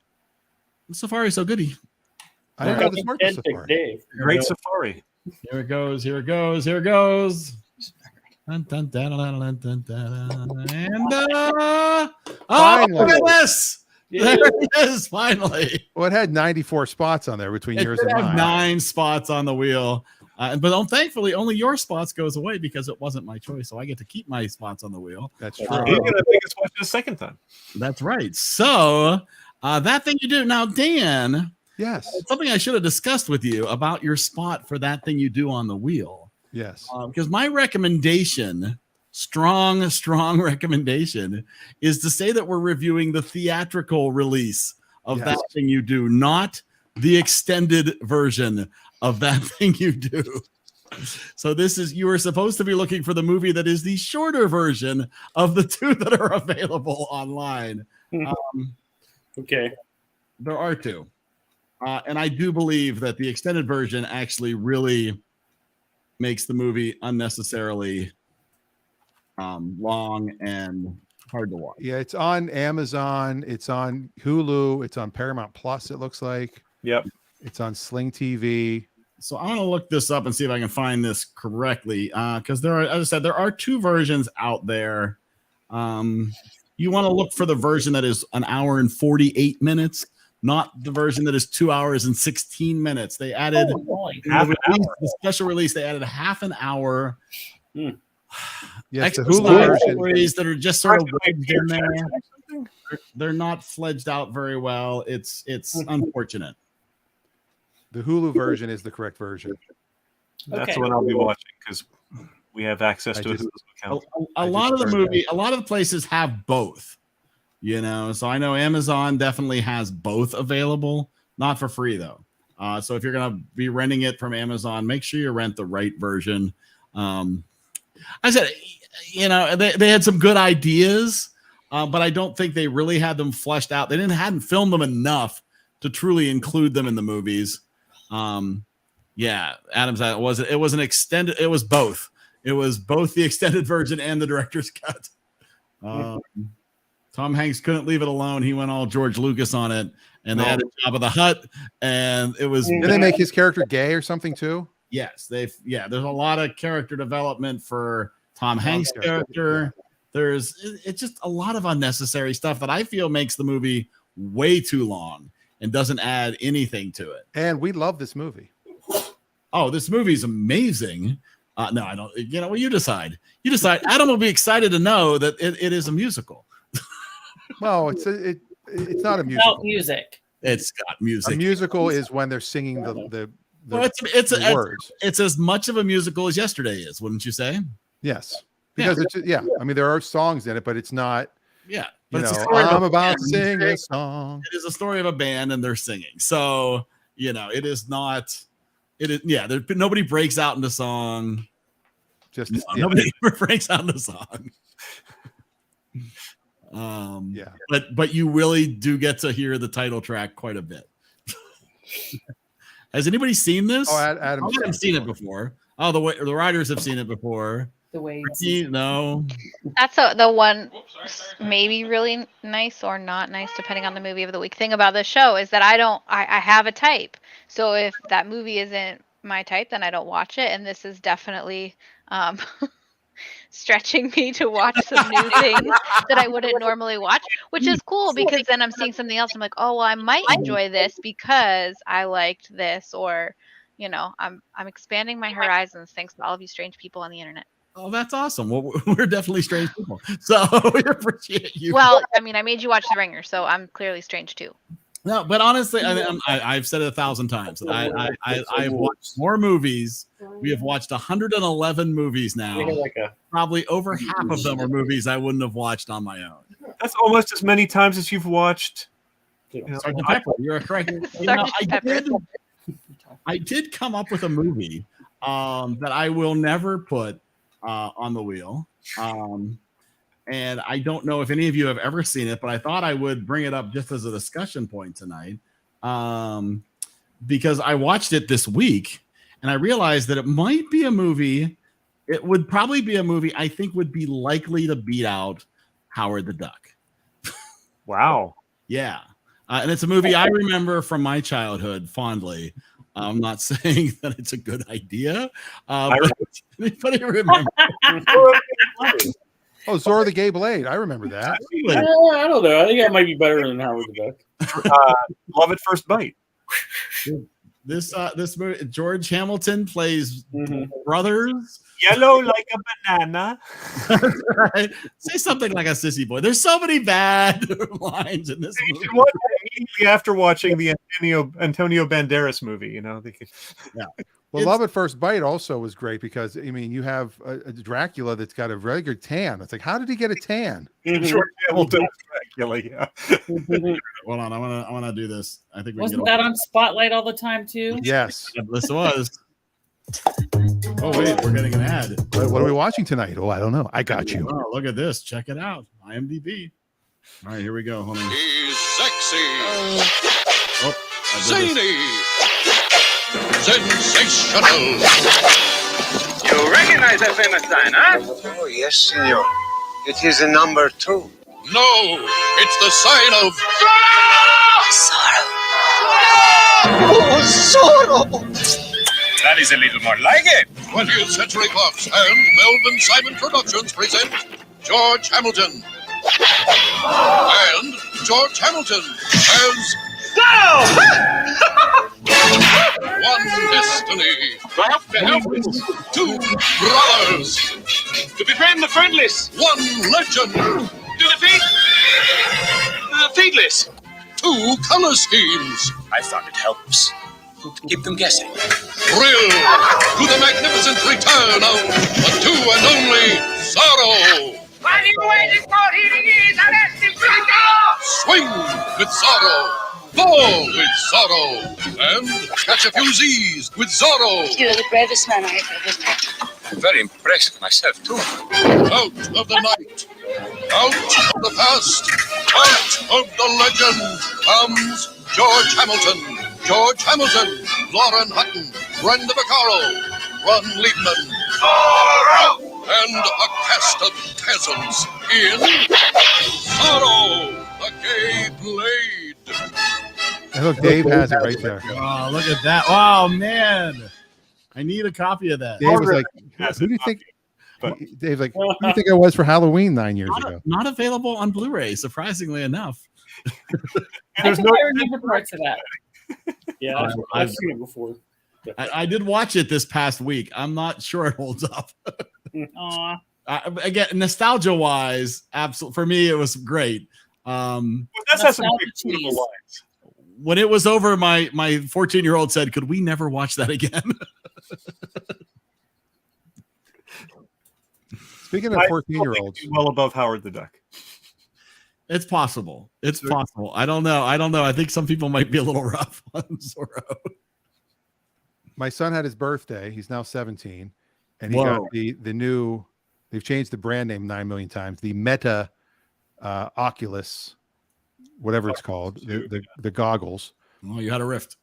Safari's so goody. I don't know this works in Safari. Dave. Great Safari. Here it goes. Here it goes. Here it goes. Dun, dun, dun, dun, dun, dun, dun, and oh, Finally. look at this. There it is. Finally. Well, it had 94 spots on there between It yours did and have mine. 9 spots on the wheel. But thankfully, only your spots goes away because it wasn't my choice. So I get to keep my spots on the wheel. That's true. You're going to make us watch it a second time. That's right. So that thing you do now, Dan. Yes. Something I should have discussed with you about your spot for that thing you do on the wheel. Yes. Because my recommendation, strong recommendation, is to say that we're reviewing the theatrical release of Yes. that thing you do, not the extended version of that thing you do. So you are supposed to be looking for the movie that is the shorter version of the 2 that are available online. Okay. There are 2. And I do believe that the extended version actually really makes the movie unnecessarily long and hard to watch. Yeah, it's on Amazon. It's on Hulu. It's on Paramount Plus, it looks like. Yep. It's on Sling TV. So I'm going to look this up and see if I can find this correctly. Because there are, as I said, there are 2 versions out there. You want to look for the version that is 1 hour and 48 minutes, not the version that is 2 hours and 16 minutes. They added the special release. They added half an hour. Yes, the Extra Hulu version. stories that are just sort of wedged in there. They're not fledged out very well. It's unfortunate. The Hulu version is the correct version. That's Okay. what I'll be watching because we have access to a Hulu account. A lot of the places have both, so I know Amazon definitely has both available, not for free though. So if you're going to be renting it from Amazon, make sure you rent the right version. I said, they had some good ideas, but I don't think they really had them fleshed out. They hadn't filmed them enough to truly include them in the movies. Yeah, Adam's it was an extended. It was both. It was both the extended version and the director's cut. Tom Hanks couldn't leave it alone. He went all George Lucas on it, and they had a Jabba the Hutt, and it was. Did they make his character gay or something too? Yes, there's a lot of character development for Tom Hanks' character. It's just a lot of unnecessary stuff that I feel makes the movie way too long and doesn't add anything to it. And we love this movie. Oh, this movie is amazing. No, I don't. Well, you decide. Adam will be excited to know that it is a musical. Well, it's not a musical. Without music. It's got music. A musical is when they're singing the the, Well, the words. it's as much of a musical as Yesterday is, wouldn't you say? Yes, because I mean, there are songs in it, but it's not. Yeah, You but it's a know, story of I'm a about to band. sing a song. It is a story of a band and they're singing. So, it is not. It is nobody breaks out into song. Nobody breaks out into song. But you really do get to hear the title track quite a bit. Has anybody seen this? Oh, Adam's seen it before. Oh, the writers have seen it before. The way no. That's the one maybe really nice or not nice, depending on the movie of the week. Thing about this show is that I have a type. So if that movie isn't my type, then I don't watch it. And this is definitely stretching me to watch some new things that I wouldn't normally watch, which is cool because then I'm seeing something else. I'm like, oh, well, I might enjoy this because I liked this, or I'm expanding my horizons thanks to all of you strange people on the internet. Oh, that's awesome. Well, we're definitely strange people, so we appreciate you. Well, I mean, I made you watch The Ringer, so I'm clearly strange too. No, but honestly, I've said it 1,000 times. I've watched more movies. We have watched 111 movies now. Probably over half of them are movies I wouldn't have watched on my own. That's almost as many times as you've watched. Sergeant Pepper, you're correct. I did come up with a movie that I will never put on the wheel. And I don't know if any of you have ever seen it, but I thought I would bring it up just as a discussion point tonight, because I watched it this week and I realized that it might be a movie. It would probably be a movie I think would be likely to beat out Howard the Duck. Wow. Yeah. And it's a movie I remember from my childhood fondly. I'm not saying that it's a good idea, but anybody remember? Oh, Zora the Gay Blade. I remember that. I don't know. I think that might be better than Howard the Duck. Love at First Bite. This movie, George Hamilton plays brothers. Yellow like a banana. Right. Say something like a sissy boy. There's so many bad lines in this movie. Immediately after watching the Antonio Banderas movie, Yeah. Well, Love at First Bite also was great because I mean you have a Dracula that's got a very good tan. It's like, how did he get a tan? George Hamilton Dracula, yeah. Hold on, I wanna do this. I think we wasn't that on Spotlight all the time too? Yes, this was. Oh wait, we're getting an ad. What are we watching tonight? Oh, I don't know. I got you. Oh, look at this. Check it out. IMDb. All right, here we go. Hold on. He's sexy. Zany. Sensational. You recognize that famous sign, huh? Oh, yes, senor. It is a number 2. No, it's the sign of sorrow. Oh, sorrow. That is a little more like it. 20th Century Fox and Melvin Simon Productions present George Hamilton. And George Hamilton as one destiny. I have to help you. 2 brothers. To befriend the friendless. 1 legend. To defeat the feedless. 2 color schemes. I thought it helps to keep them guessing. Thrill to the magnificent return of the 2 and only Zorro. What are you waiting for? Here he is, arrested. Swing with Zorro. Fall with Zorro. And catch a few Z's with Zorro. You're the bravest man I ever met. I'm very impressed myself, too. Out of the night. Out of the past. Out of the legend comes George Hamilton. George Hamilton, Lauren Hutton, Brenda Vaccaro, Ron Liebman, and a cast of peasants in Zorro, the Gay Blade. And look, Dave has it right there. Oh, look at that. Oh, man. I need a copy of that. Dave was like, who do you think? Dave's like, who do you think I was for Halloween 9 years ago? Not available on Blu-ray, surprisingly enough. I think I remember parts of that. Yeah, I've seen it before. I did watch it this past week. I'm not sure it holds up. Again, nostalgia-wise, absolutely for me, it was great. That's some beautiful lines. when it was over, my 14-year-old said, "Could we never watch that again?" Speaking of 14-year-olds, well above Howard the Duck. It's possible. It's possible. I don't know. I think some people might be a little rough on Zorro. My son had his birthday. He's now 17, and he got the new. They've changed the brand name 9 million times. The Meta Oculus, whatever it's called, the goggles. Oh, you had a Rift.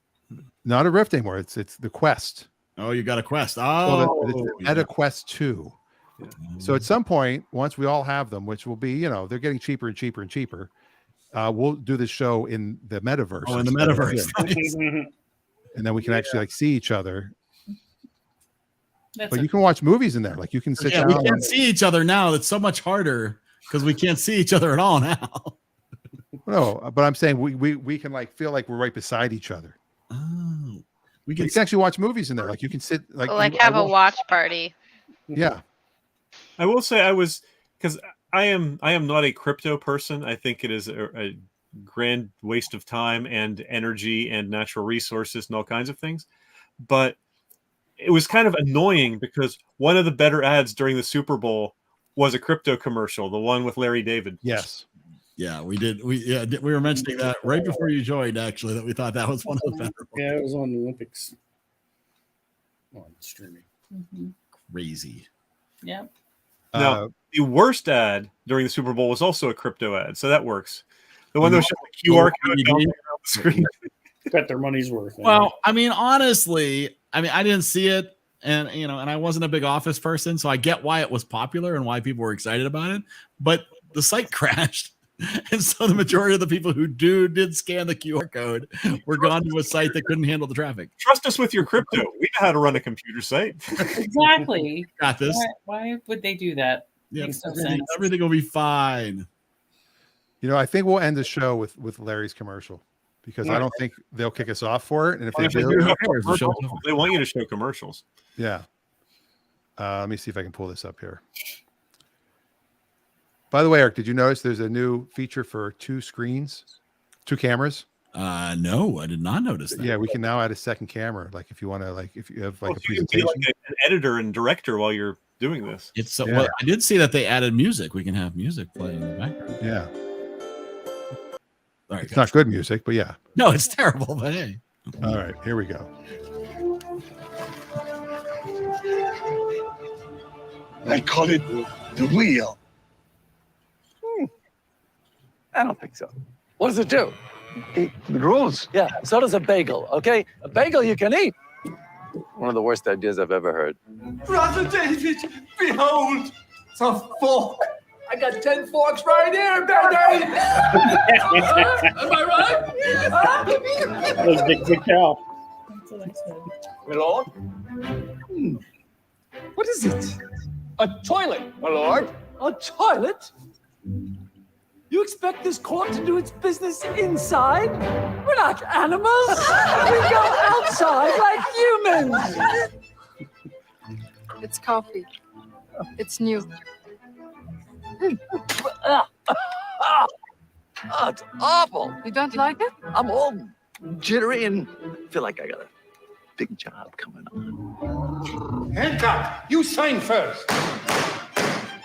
Not a Rift anymore. It's the Quest. Oh, you got a Quest. Oh, the Meta Quest 2. Yeah. So at some point, once we all have them, which will be, they're getting cheaper and cheaper and cheaper, we'll do this show in the metaverse. Oh, in the metaverse. Nice. And then we can actually see each other. That's but you can watch movies in there. Like you can sit down. We can't see each other now. It's so much harder because we can't see each other at all now. No, but I'm saying we can feel like we're right beside each other. Oh, we can actually watch movies in there. Like you can sit have a watch party. Yeah. I will say because I am not a crypto person. I think it is a grand waste of time and energy and natural resources and all kinds of things. But it was kind of annoying because one of the better ads during the Super Bowl was a crypto commercial, the one with Larry David. Yes. Yeah, we did. We were mentioning that right before you joined, actually, that we thought that was one of the better ones. Yeah, it was on the Olympics. On streaming. Mm-hmm. Crazy. Yeah. Now, the worst ad during the Super Bowl was also a crypto ad, so that works. The one that showed the QR code around the screen. Bet their money's worth. Well, I mean, honestly, I didn't see it, and and I wasn't a big Office person, so I get why it was popular and why people were excited about it. But the site crashed, and so the majority of the people who did scan the QR code were gone to a site that couldn't handle the traffic. Trust us with your crypto. We know how to run a computer site. Exactly. Got this. Why would they do that? Yeah, Makes no sense. everything will be fine. I think we'll end the show with Larry's commercial because I don't think they'll kick us off for it. And if they do, they want you to show commercials. Yeah. Let me see if I can pull this up here. By the way, Eric, did you notice there's a new feature for 2 cameras? No, I did not notice that. Yeah, we can now add a second camera. Like if you want to, if you have a you can presentation, be like an editor and director while you're doing this. It's well, I did see that they added music. We can have music playing in the background. Yeah. All right, it's not good music, but yeah. No, it's terrible, but hey. All right, here we go. I call it the wheel. I don't think so. What does it do? It rolls. Yeah, so does a bagel, okay? A bagel you can eat. One of the worst ideas I've ever heard. Brother David, behold, it's a fork. I got 10 forks right here, baby. Am I right? That was big cow. That's what I said. My lord? What is it? A toilet, my lord. A toilet? You expect this court to do its business inside? We're not animals. We go outside like humans. It's coffee. It's new. It's awful. You don't like it? I'm all jittery and feel like I got a big job coming on. Hancock, you sign first.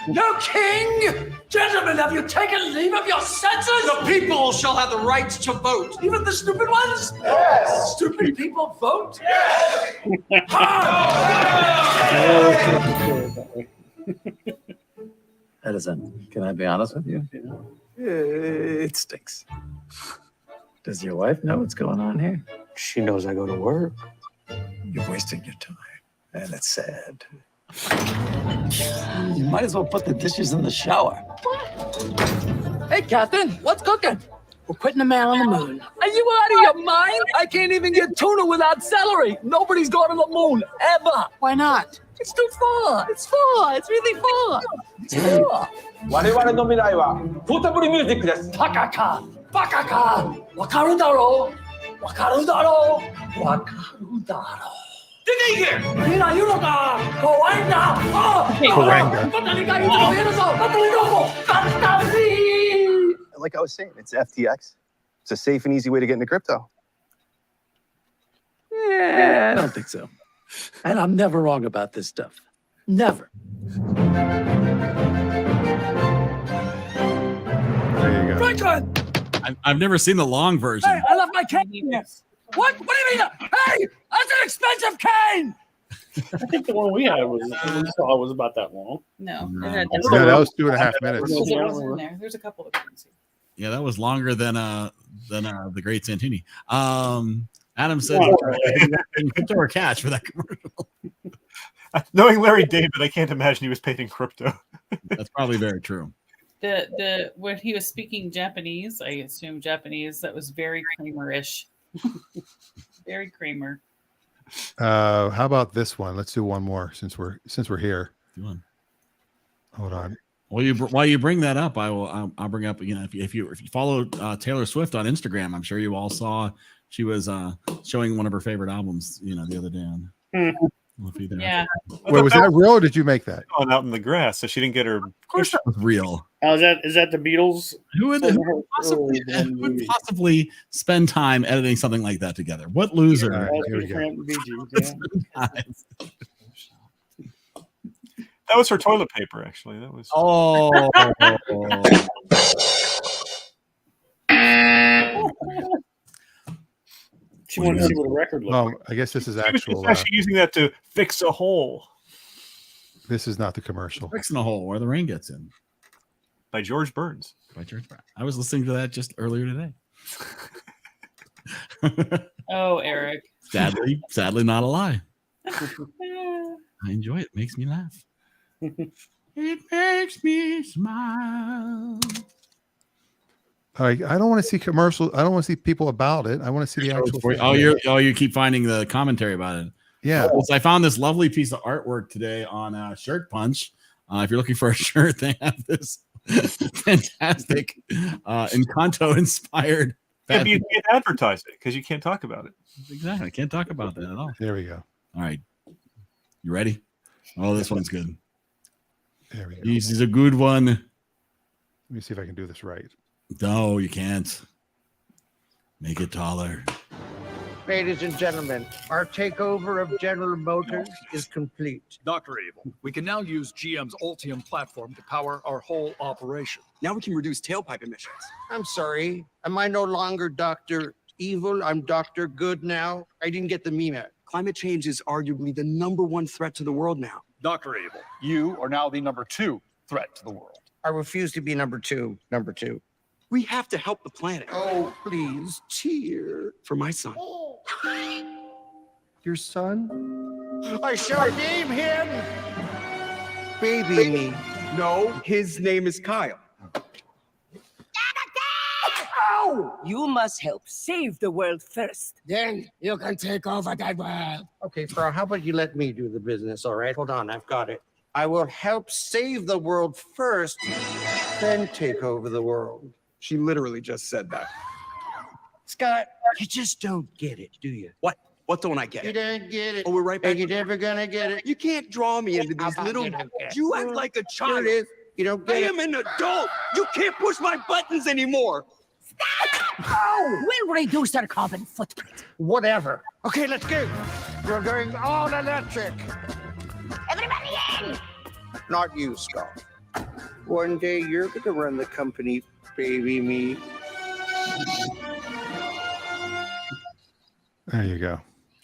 No king! Gentlemen, have you taken leave of your senses? The people shall have the right to vote. Even the stupid ones? Yes. Stupid people vote? Yes. Edison, can I be honest with you? It stinks. Does your wife know what's going on here? She knows I go to work. You're wasting your time, and it's sad. You might as well put the dishes in the shower. Hey, Catherine, what's cooking? We're putting a man on the moon. Are you out of your mind? I can't even get tuna without celery. Nobody's gone to the moon, ever. Why not? It's too far. It's far. It's really far. It's far. 我々の未来はポータブルミュージックです。バカか。バカか。わかるだろう。わかるだろう。わかるだろう。出て行け！見ないのか！怖いんだ！Like I was saying, it's FTX. It's a safe and easy way to get into crypto. Yeah, I don't think so. And I'm never wrong about this stuff. Never. There you go. Franklin! I've never seen the long version. Hey, I left my cane. What? What do you mean? Hey, that's an expensive cane! I think the one we saw was about that long. No, Yeah, that was 2.5 minutes. There's a couple of things. Yeah, that was longer than the Great Santini. Adam said crypto or cash for that commercial. Knowing Larry David, I can't imagine he was paid in crypto. That's probably very true. When he was speaking Japanese, I assume Japanese, that was very Kramer-ish. Very Kramer. How about this one? Let's do one more since we're here. Do one. Hold on. While you bring that up, I'll bring up, if you follow Taylor Swift on Instagram, I'm sure you all saw she was showing one of her favorite albums, the other day on. Yeah. Wait, was that real or did you make that? Going out in the grass, so she didn't get her. Of course, that was real. Oh, is that the Beatles? Who would possibly spend time editing something like that together? What loser? All right, here we go. That was her toilet paper, actually. That was. Oh. She wanted to see what a record looked like. I guess this is She was actual. actually using that to fix a hole. This is not the commercial. Fixing a hole where the rain gets in. By George Burns. I was listening to that just earlier today. Oh, Eric. Sadly, not a lie. I enjoy it. It makes me laugh. It makes me smile. I don't want to see commercials. I don't want to see people about it. I want to see the actual thing. You keep finding the commentary about it. Yeah. So I found this lovely piece of artwork today on Shirt Punch. If you're looking for a shirt, they have this fantastic Encanto inspired. Yeah, but you can't advertise it because you can't talk about it. Exactly. I can't talk about that at all. There we go. All right. You ready? Oh, this one's good. There we go. This is a good one. Let me see if I can do this right. No, you can't. Make it taller. Ladies and gentlemen, our takeover of General Motors is complete. Dr. Evil, we can now use GM's Ultium platform to power our whole operation. Now we can reduce tailpipe emissions. I'm sorry. Am I no longer Dr. Evil? I'm Dr. Good now. I didn't get the meme. Climate change is arguably the #1 threat to the world now. Dr. Evil, you are now the #2 threat to the world. I refuse to be number two. We have to help the planet. Oh, please, cheer. For my son. Your son? I shall name him Baby Me. No, his name is Kyle. Ow! You must help save the world first. Then you can take over that world. Okay, Frau, how about you let me do the business, all right? Hold on, I've got it. I will help save the world first, then take over the world. She literally just said that. Scott, you just don't get it, do you? What? What don't I get? You don't get it. Oh, we're right back. And you're never gonna get it. You can't draw me into these little. You act like a child. Here it is. You don't get I it. am an adult. You can't push my buttons anymore. Oh, we'll reduce our carbon footprint. Whatever. Okay, let's go. We're going all electric. Everybody in! Not you, Scott. One day you're gonna run the company, Baby Me. There you go.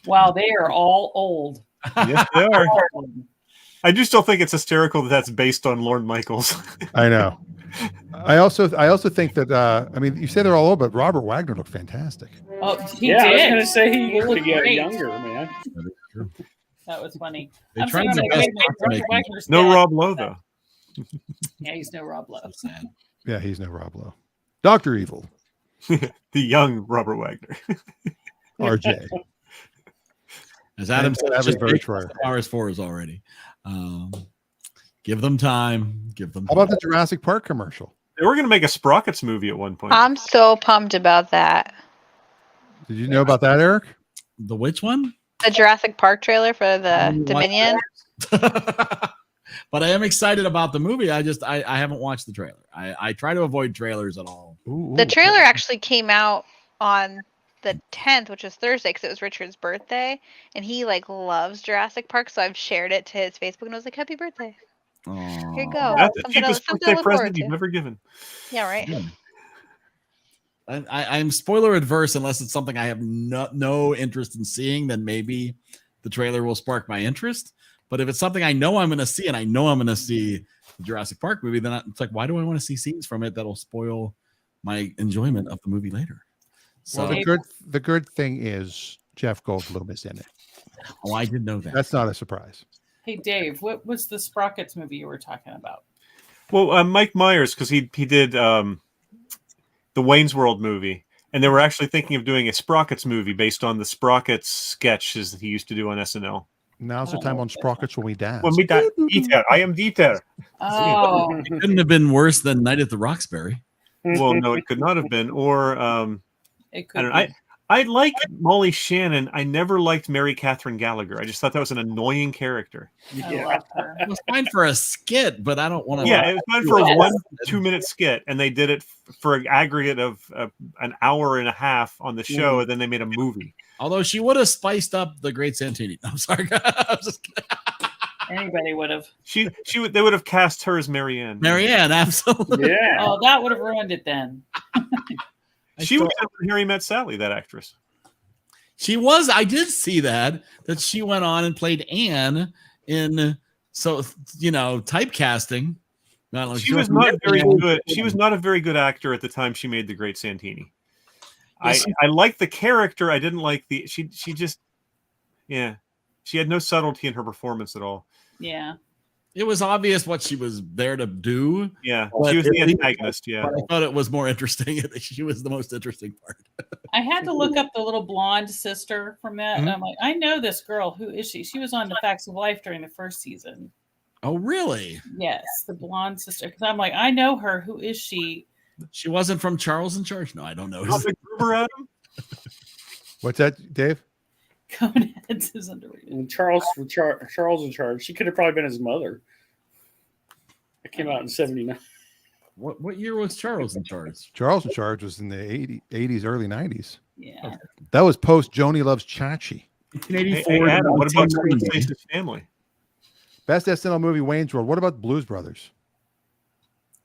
Wow, they are all old. Yes, they are. I do still think it's hysterical that that's based on Lorne Michaels. I know. I also think that I mean, you say they're all old, but Robert Wagner looked fantastic. Oh, he Yeah, I was did. gonna say he looked could get great. younger, man. That was funny. They I'm tried saying, their like, best wait, not to Robert make him- Wagner's No dead. Rob Lowe though. Yeah, he's no Rob Lowe. Yeah, he's no Rob Lowe. Dr. Evil. The young Robert Wagner. RJ. As Adam said, it's just very very true. hours for us already. Give them time. Give them. How about the Jurassic Park commercial? They were going to make a Sprockets movie at one point. I'm so pumped about that. Did you know about that, Eric? The which one? The Jurassic Park trailer for the Dominion. But I am excited about the movie. I haven't watched the trailer. I try to avoid trailers at all. The trailer actually came out on the 10th, which was Thursday, because it was Richard's birthday, and he like loves Jurassic Park, so I've shared it to his Facebook, and I was like, "Happy birthday! Here you go. That's the Something cheapest something to birthday look forward present you've to." ever given. Yeah, right. I'm spoiler adverse unless it's something I have no interest in seeing. Then maybe the trailer will spark my interest. But if it's something I know I'm going to see, and I know I'm going to see the Jurassic Park movie, then it's like, why do I want to see scenes from it that'll spoil my enjoyment of the movie later? So Well, the good thing is Jeff Goldblum is in it. Oh, I did know that. That's not a surprise. Hey, Dave, what was the Sprockets movie you were talking about? Well, Mike Myers, because he did the Wayne's World movie, and they were actually thinking of doing a Sprockets movie based on the Sprockets sketches that he used to do on SNL. Now's the time on Sprockets when we dance. When we dance, Dieter, I am Dieter. Oh, It couldn't have been worse than Night at the Roxbury. Well, no, it could not have been. Or it I don't know. I like Molly Shannon. I never liked Mary Catherine Gallagher. I just thought that was an annoying character. It was fine for a skit, but I don't want to. Yeah, it was fine for a 1-2 minute skit, and they did it for an aggregate of an hour and a half on the show, and then they made a movie. Although she would have spiced up the Great Santini. I'm sorry. I'm just kidding. Anybody would have. They would have cast her as Marianne. Marianne, absolutely. Yeah. Oh, that would have ruined it then. She was in Harry Met Sally, that actress. She was. I did see that she went on and played Anne in typecasting. She was not very good. She was not a very good actor at the time she made The Great Santini. I liked the character. I didn't like she just she had no subtlety in her performance at all. Yeah. It was obvious what she was there to do. Yeah, she was the antagonist. Yeah, I thought it was more interesting. She was the most interesting part. I had to look up the little blonde sister from that, and I'm like, I know this girl. Who is she? She was on The Facts of Life during the first season. Oh, really? Yes, the blonde sister. Because I'm like, I know her. Who is she? She wasn't from Charles in Charge. No, I don't know. Gruber, Adam? What's that, Dave? Coneheads is underrated. And Charles in Charge. She could have probably been his mother. It came out in '79. What year was Charles in Charge? Charles in Charge was in the 80s, early 90s. Yeah. That was post Joni Loves Chachi. 1984. Hey, Adam, what about Face's Family? Best SNL movie, Wayne's World. What about Blues Brothers?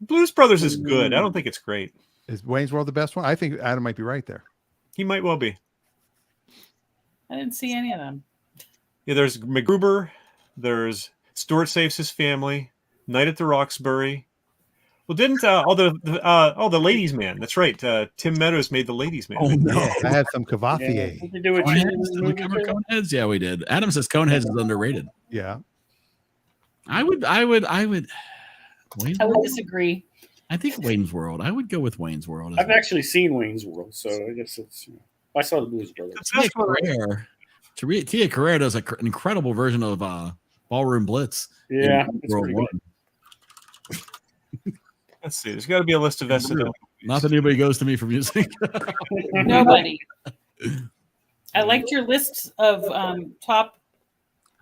Blues Brothers is good. I don't think it's great. Is Wayne's World the best one? I think Adam might be right there. He might well be. I didn't see any of them. Yeah, there's MacGruber. There's Stuart Saves His Family. Night at the Roxbury. Well, didn't the Ladies Man? That's right. Tim Meadows made the Ladies Man. Oh no, I had some Cavaffier. Did they do it? Did we cover Coneheads? Yeah, we did. Adam says Coneheads is underrated. Yeah, I would. Wayne's I would World? disagree. I think Wayne's World. I would go with Wayne's World. I've actually seen Wayne's World, so I guess it's. I saw the Blues Brothers. Tia Carrere does an incredible version of Ballroom Blitz. Yeah, in it's World pretty One. Let's see. There's got to be a list of SNL. Not that anybody goes to me for music. Nobody. I liked your list of top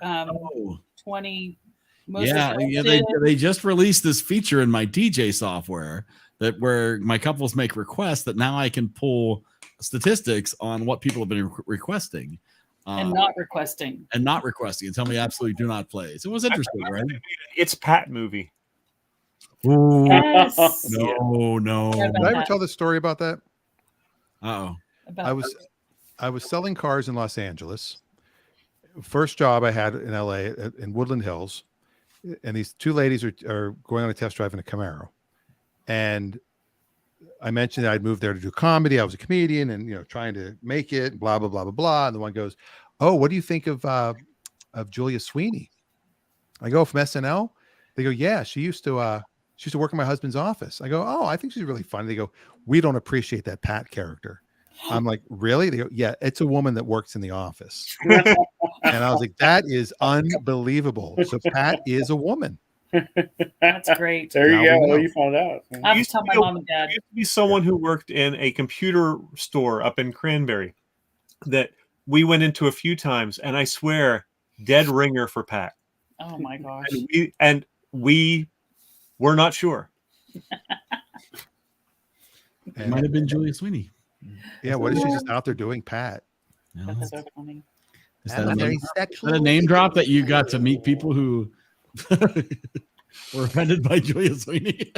20 most. Yeah, they just released this feature in my DJ software where my couples make requests that now I can pull statistics on what people have been requesting. And not requesting. And tell me absolutely do not play. So it was interesting, right? It's Pat movie. Ooh. Yes. No. Did I ever tell the story about that? Uh-oh. I was selling cars in Los Angeles. First job I had in LA in Woodland Hills. And these two ladies are going on a test drive in a Camaro. And I mentioned that I'd moved there to do comedy. I was a comedian and, trying to make it, blah, blah, blah, blah, blah. And the one goes, "Oh, what do you think of Julia Sweeney?" I go, "From SNL?" They go, "Yeah, she used to work in my husband's office." I go, "Oh, I think she's really funny." They go, "We don't appreciate that Pat character." I'm like, "Really?" They go, "Yeah, it's a woman that works in the office." And I was like, "That is unbelievable." So Pat is a woman. That's great. There you go. Well, you found out. I have to tell my mom and dad. Used to be someone who worked in a computer store up in Cranberry that we went into a few times, and I swear, dead ringer for Pat. Oh my gosh. And we were not sure. It might have been Julia Sweeney. Yeah, what is she just out there doing, Pat? That's so funny. Is that a name drop that you got to meet people who were offended by Julia Sweeney?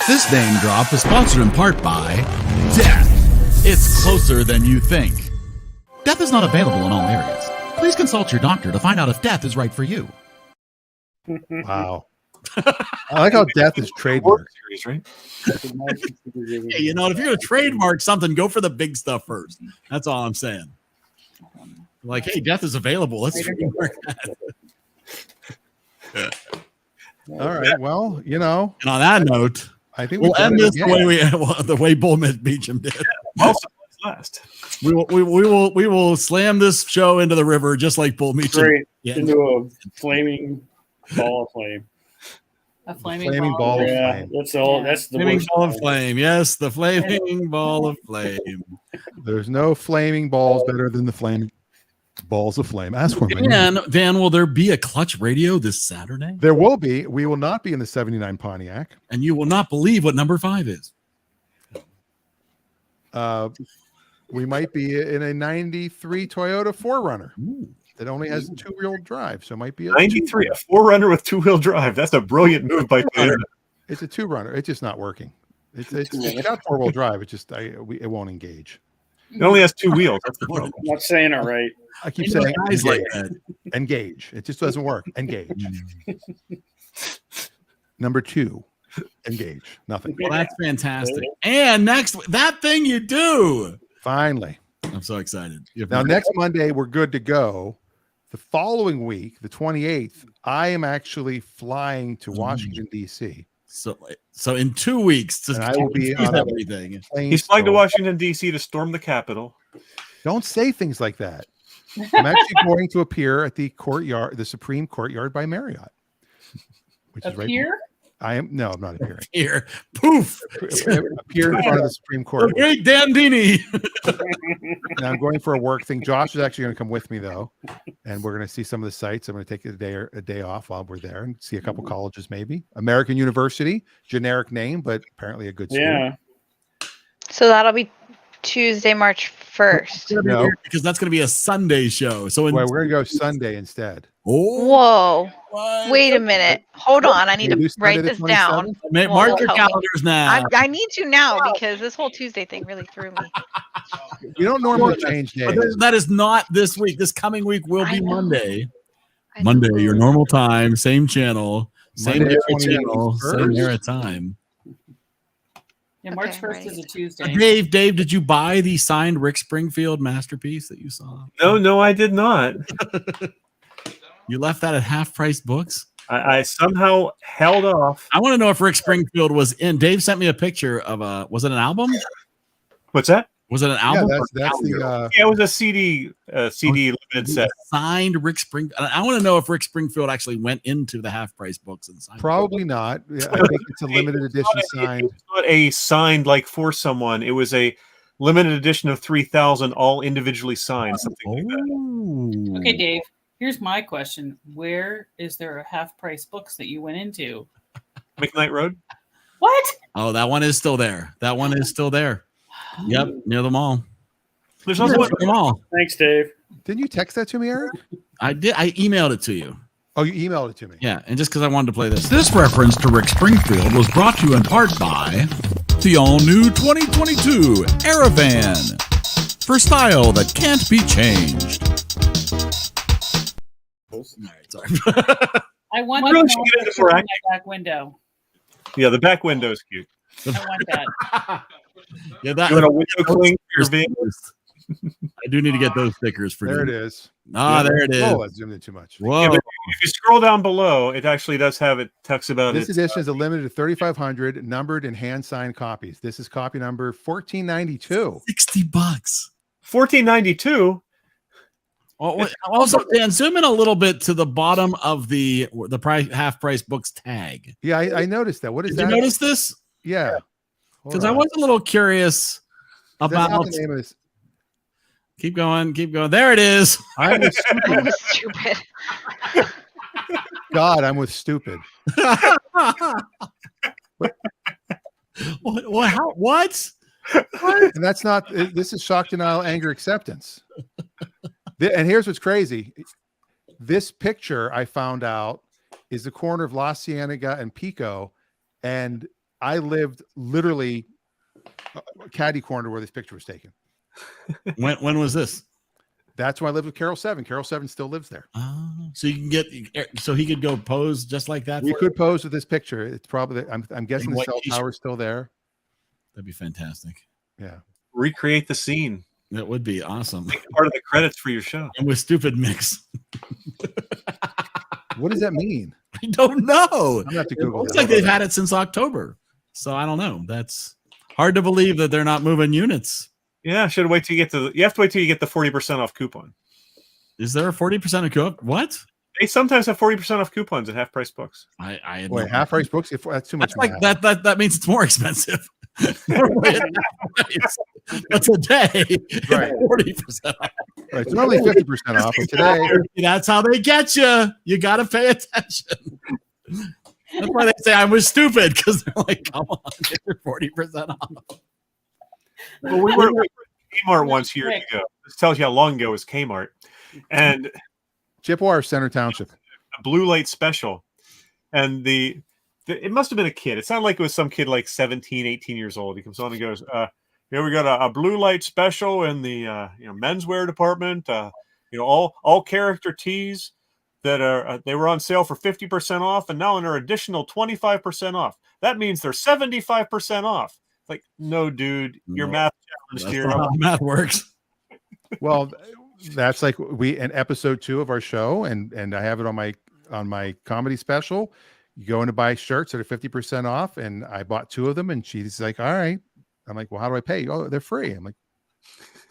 This name drop is sponsored in part by Death. It's closer than you think. Death is not available in all areas. Please consult your doctor to find out if Death is right for you. Wow. I like how Death is trademarked. Series, right? Hey, you know, if you're going to trademark something, go for the big stuff first. That's all I'm saying. Like, hey, Death is available. Let's trademark that. All right. Well, you know. And on that note, I think we'll end this the way Bull Beecham did. Last. We will slam this show into the river just like Bull Beecham. Straight into a flaming ball of flame. A flaming ball of yeah, flame. That's all. That's the Flaming worst ball of one. flame. Yes, the flaming ball of flame. There's no flaming balls better than the flaming balls of flame. Ask for me. Dan, will there be a Clutch Radio this Saturday? There will be. We will not be in the 79 Pontiac. And you will not believe what number 5 is. We might be in a 93 Toyota 4Runner that only has 2-wheel drive. So it might be a 93, a 4Runner with 2-wheel drive. That's a brilliant move by Toyota. It's a 2-runner. It's just not working. It's got 4-wheel drive. It just it won't engage. It only has 2 wheels. That's the problem. I'm not saying it right. I keep saying guys engage. like that. Engage. It just doesn't work. Engage. Number 2, engage. Nothing. Well, that's fantastic. And next, that thing you do. Finally. I'm so excited. Now, next Monday, we're good to go. The following week, the 28th, I am actually flying to Washington, D.C. So in 2 weeks, and I will be on everything. He's flying to Washington, D.C. to storm the Capitol. Don't say things like that. I'm actually going to appear at the courtyard, the Supreme Courtyard by Marriott, which is right here. I'm not appearing. Here, poof, appear in front of the Supreme Court. The great Dandini. Now I'm going for a work thing. Josh is actually going to come with me though, and we're going to see some of the sites. I'm going to take a day off while we're there and see a couple colleges, maybe American University, generic name, but apparently a good school. Yeah. So that'll be Tuesday, March 1st. No, because that's going to be a Sunday show. So we're going to go Sunday instead. Whoa. Wait a minute. Hold on. I need to write this down. Mark your calendars now. I need to now because this whole Tuesday thing really threw me. You don't normally change days. That is not this week. This coming week will be Monday. Monday, your normal time, same channel, same era channel, same era time. Yeah, March 1st is a Tuesday. Dave, did you buy the signed Rick Springfield masterpiece that you saw? No, I did not. You left that at Half Price Books? I somehow held off. I want to know if Rick Springfield was in. Dave sent me a picture of was it an album? What's that? Was it an album? Yeah, it was a CD limited set. Signed Rick Springfield. I want to know if Rick Springfield actually went into the Half Price Books and signed. Probably not. I think it's a limited edition signed. It was not a signed like for someone. It was a limited edition of 3,000, all individually signed. Something like that. Okay, Dave. Here's my question: where is there a Half Price Books that you went into? McKnight Road. What? Oh, that one is still there. That one is still there. Yep, near the mall. There's also one the mall. Thanks, Dave. Didn't you text that to me, Eric? I did. I emailed it to you. Oh, you emailed it to me. Yeah, and just because I wanted to play this. This reference to Rick Springfield was brought to you in part by the all-new 2022 EriDan for style that can't be changed. All right, sorry. I want Really to should know get into what's in more my action. back window. Yeah, the back window is cute. I want that. Yeah, that. You want a window cling for your vehicle? I do need to get those stickers for There you. it is. Ah, there it is. Oh, I zoomed in too much. Whoa. Yeah, but if you scroll down below, it actually does have it talks about This it. edition is a limited to 3,500 numbered and hand signed copies. This is copy number 1492. $60. $14.92. Also, Dan, zoom in a little bit to the bottom of the price Half Price Books tag. Yeah, I noticed that. What is Did that? you notice this? Yeah. Because I was a little curious That's not about. the name of this. Keep going. There it is. I'm with I stupid. was stupid. God, I'm with stupid. What? And that's not. This is shock, denial, anger, acceptance. And here's what's crazy. This picture I found out is the corner of La Cienega and Pico, and I lived literally caddy corner where this picture was taken. When was this? That's when I lived with Carol Seven. Carol Seven still lives there. So you can so he could go pose just like that. We could pose with this picture. It's probably I'm guessing the cell tower's still there. That'd be fantastic. Yeah. Recreate the scene. That would be awesome. Part of the credits for your show. And with stupid mix. What does that mean? I don't know. I'm gonna have to Google. It looks like they've had it since October. So I don't know. That's hard to believe that they're not moving units. Yeah, should wait till you get to. You have to wait till you get the 40% off coupon. Is there a 40% of coupon? What? They sometimes have 40% off coupons at half price books. Wait, half price books? That's too much. That's like that means it's more expensive. But today, right, 40% off. Right, it's normally 50% off, but today that's how they get you. You got to pay attention. That's why they say I was stupid, because they're like, come on, get your 40% off. Well, we were at Kmart once years ago. This tells you how long ago it was Kmart. And Chippewa, Center Township. A blue light special. And it must have been a kid. It sounded like it was some kid like 17, 18 years old. He comes on and goes, here we got a blue light special in the menswear department. All character tees that are they were on sale for 50% off, and now an additional 25% off. That means they're 75% off. Like, no, dude, your math challenged here. That's not how math works. Well, that's like in episode 2 of our show, and I have it on my comedy special. You go in to buy shirts that are 50% off, and I bought 2 of them, and she's like, all right. I'm like, well, how do I pay? Oh, they're free. I'm like,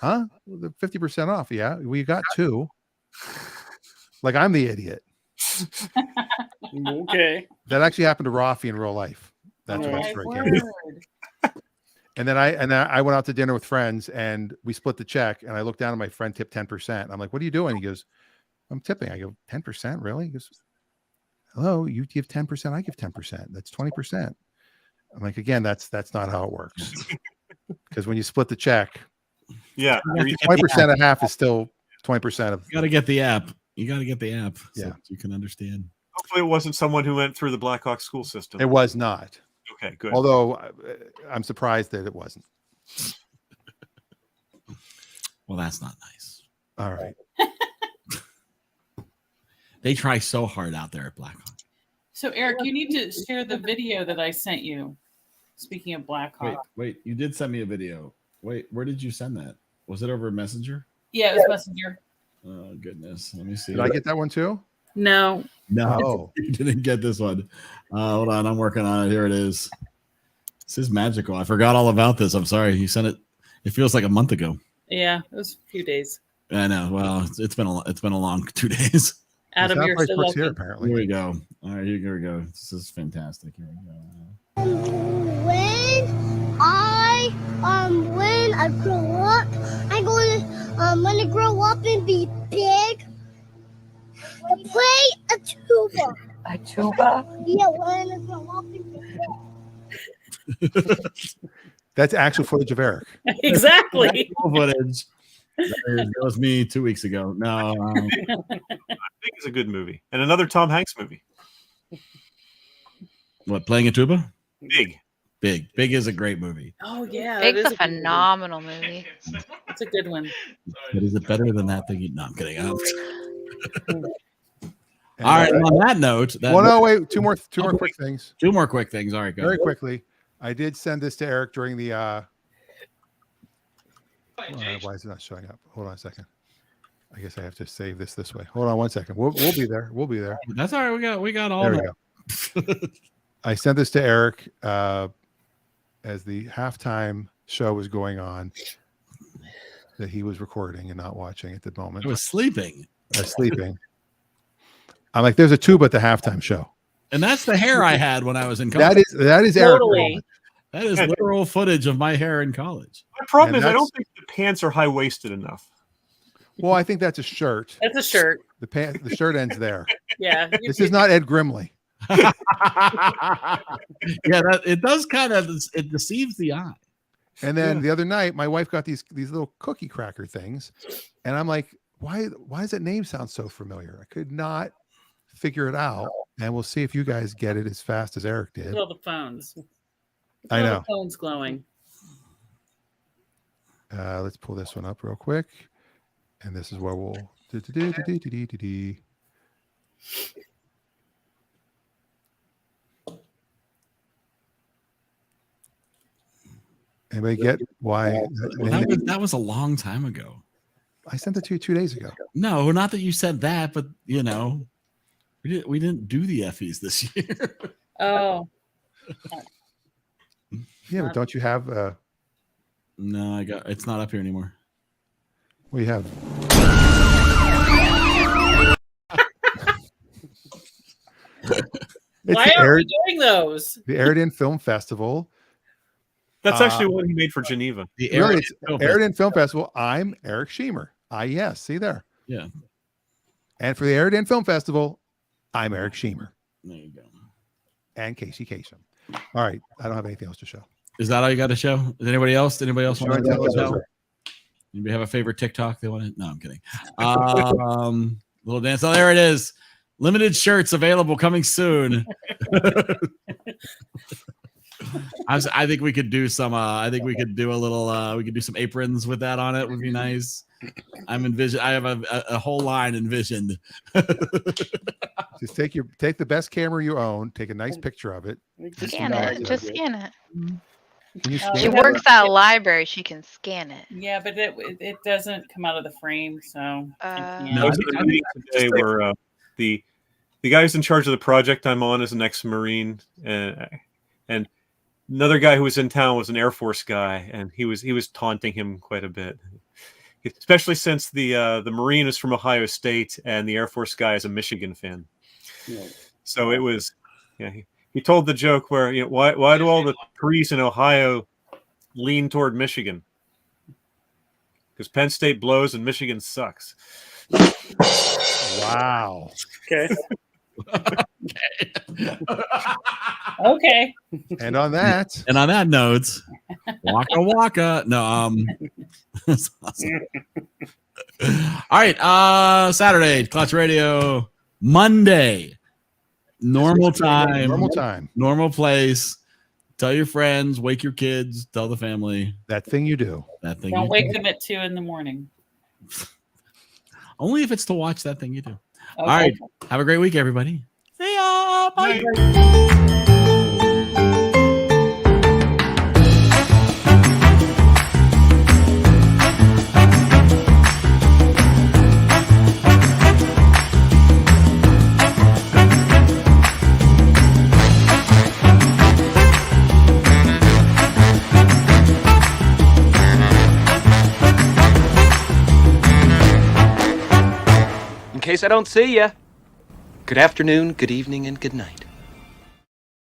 huh? They're 50% off. Yeah, we got 2. Like, I'm the idiot. Okay. That actually happened to Rafi in real life. That's what it's right. And then I went out to dinner with friends, and we split the check, and I looked down and my friend tipped 10%. I'm like, what are you doing? He goes, I'm tipping. I go, 10%? Really? He goes, hello, you give 10%, I give 10%. That's 20%. I'm like, again, that's not how it works. Because when you split the check, 20% of half is still 20% of. You got to get the app. Yeah, so you can understand. Hopefully, it wasn't someone who went through the Blackhawk school system. It was not. Okay, good. Although I'm surprised that it wasn't. Well, that's not nice. All right. They try so hard out there at Blackhawk. So, Eric, you need to share the video that I sent you. Speaking of Blackhawk. Wait, you did send me a video. Wait, where did you send that? Was it over Messenger? Yeah, it was Messenger. Oh, goodness. Let me see. Did I get that one too? No. No. You didn't get this one. Hold on. I'm working on it. Here it is. This is magical. I forgot all about this. I'm sorry. You sent it. It feels like a month ago. Yeah, it was a few days. I know. Well, it's been a long 2 days. Adam, you're so lucky. Here, apparently. Here we go. All right, here we go. This is fantastic. Here we go. When I grow up, I'm going to when I grow up and be big, to play a tuba. A tuba? Yeah, when I grow up and be big. That's actual footage of Eric. Exactly. Footage. That was me 2 weeks ago. No. I think it's a good movie. And another Tom Hanks movie. What, playing a tuba? Big is a great movie. Oh, yeah. Big's a phenomenal movie. It's a good one. But is it better than that thing? No, I'm kidding. All right. On that note. Wait. Two more quick things. 2 more quick things. All right. Go. Very quickly. I did send this to Eric during the. Why is it not showing up? Hold on a second. I guess I have to save this way. Hold on 1 second. We'll be there. We'll be there. That's all right. We got all. There we go. I sent this to Eric as the halftime show was going on that he was recording and not watching at the moment. I was sleeping. I'm like, there's a tuba at the halftime show. And that's the hair I had when I was in college. That is Eric. Totally. That is literal footage of my hair in college. My problem is I don't think the pants are high-waisted enough. Well, I think that's a shirt. That's a shirt. The shirt ends there. Yeah. This is not Ed Grimley. Yeah, it does kind of, it deceives the eye. And then the other night, my wife got these little cookie cracker things, and I'm like, why does that name sound so familiar? I could not figure it out. And we'll see if you guys get it as fast as Eric did. Look at all the phones. Look at I all know. the phones glowing. Let's pull this one up real quick, and this is where we'll. Anybody get why? That was a long time ago. I sent it to you 2 days ago. No, not that you said that, but we didn't do the Effies this year. Oh. Yeah, but don't you have? No, it's not up here anymore. What do you have? Why are we doing those? The EriDan Film Festival. That's actually what he made for Geneva. The EriDan Film Festival. I'm Eric Schemer. Yes, see there. Yeah. And for the EriDan Film Festival, I'm Eric Schemer. There you go. And Casey Kasem. All right, I don't have anything else to show. Is that all you got to show? Is anybody else? Anybody else want to Sure, show? Anybody have a favorite TikTok they want to? No, I'm kidding. Little dance. Oh, there it is. Limited shirts available coming soon. I think we could do some. I think we could do a little. We could do some aprons with that on it. Would be nice. I have a whole line envisioned. Just take the best camera you own. Take a nice picture of it. Scan it. Just scan it. She works at a library. She can scan it. Yeah, but it doesn't come out of the frame, so. Most of the meetings today were the guy who's in charge of the project I'm on is an ex-Marine, and another guy who was in town was an Air Force guy, and he was taunting him quite a bit, especially since the Marine is from Ohio State and the Air Force guy is a Michigan fan. Yeah. So it was, he told the joke where why do all the trees in Ohio lean toward Michigan? Because Penn State blows and Michigan sucks. Wow. Okay. Okay. And on that note, waka waka. No, that's awesome. All right, Saturday, Clutch Radio, Monday, normal time, normal place. Tell your friends, wake your kids, tell the family. That thing you do. That thing. Don't wake them at 2 a.m. Only if it's to watch that thing you do. Okay. All right. Have a great week, everybody. See ya. Bye. In case I don't see ya, good afternoon, good evening, and good night.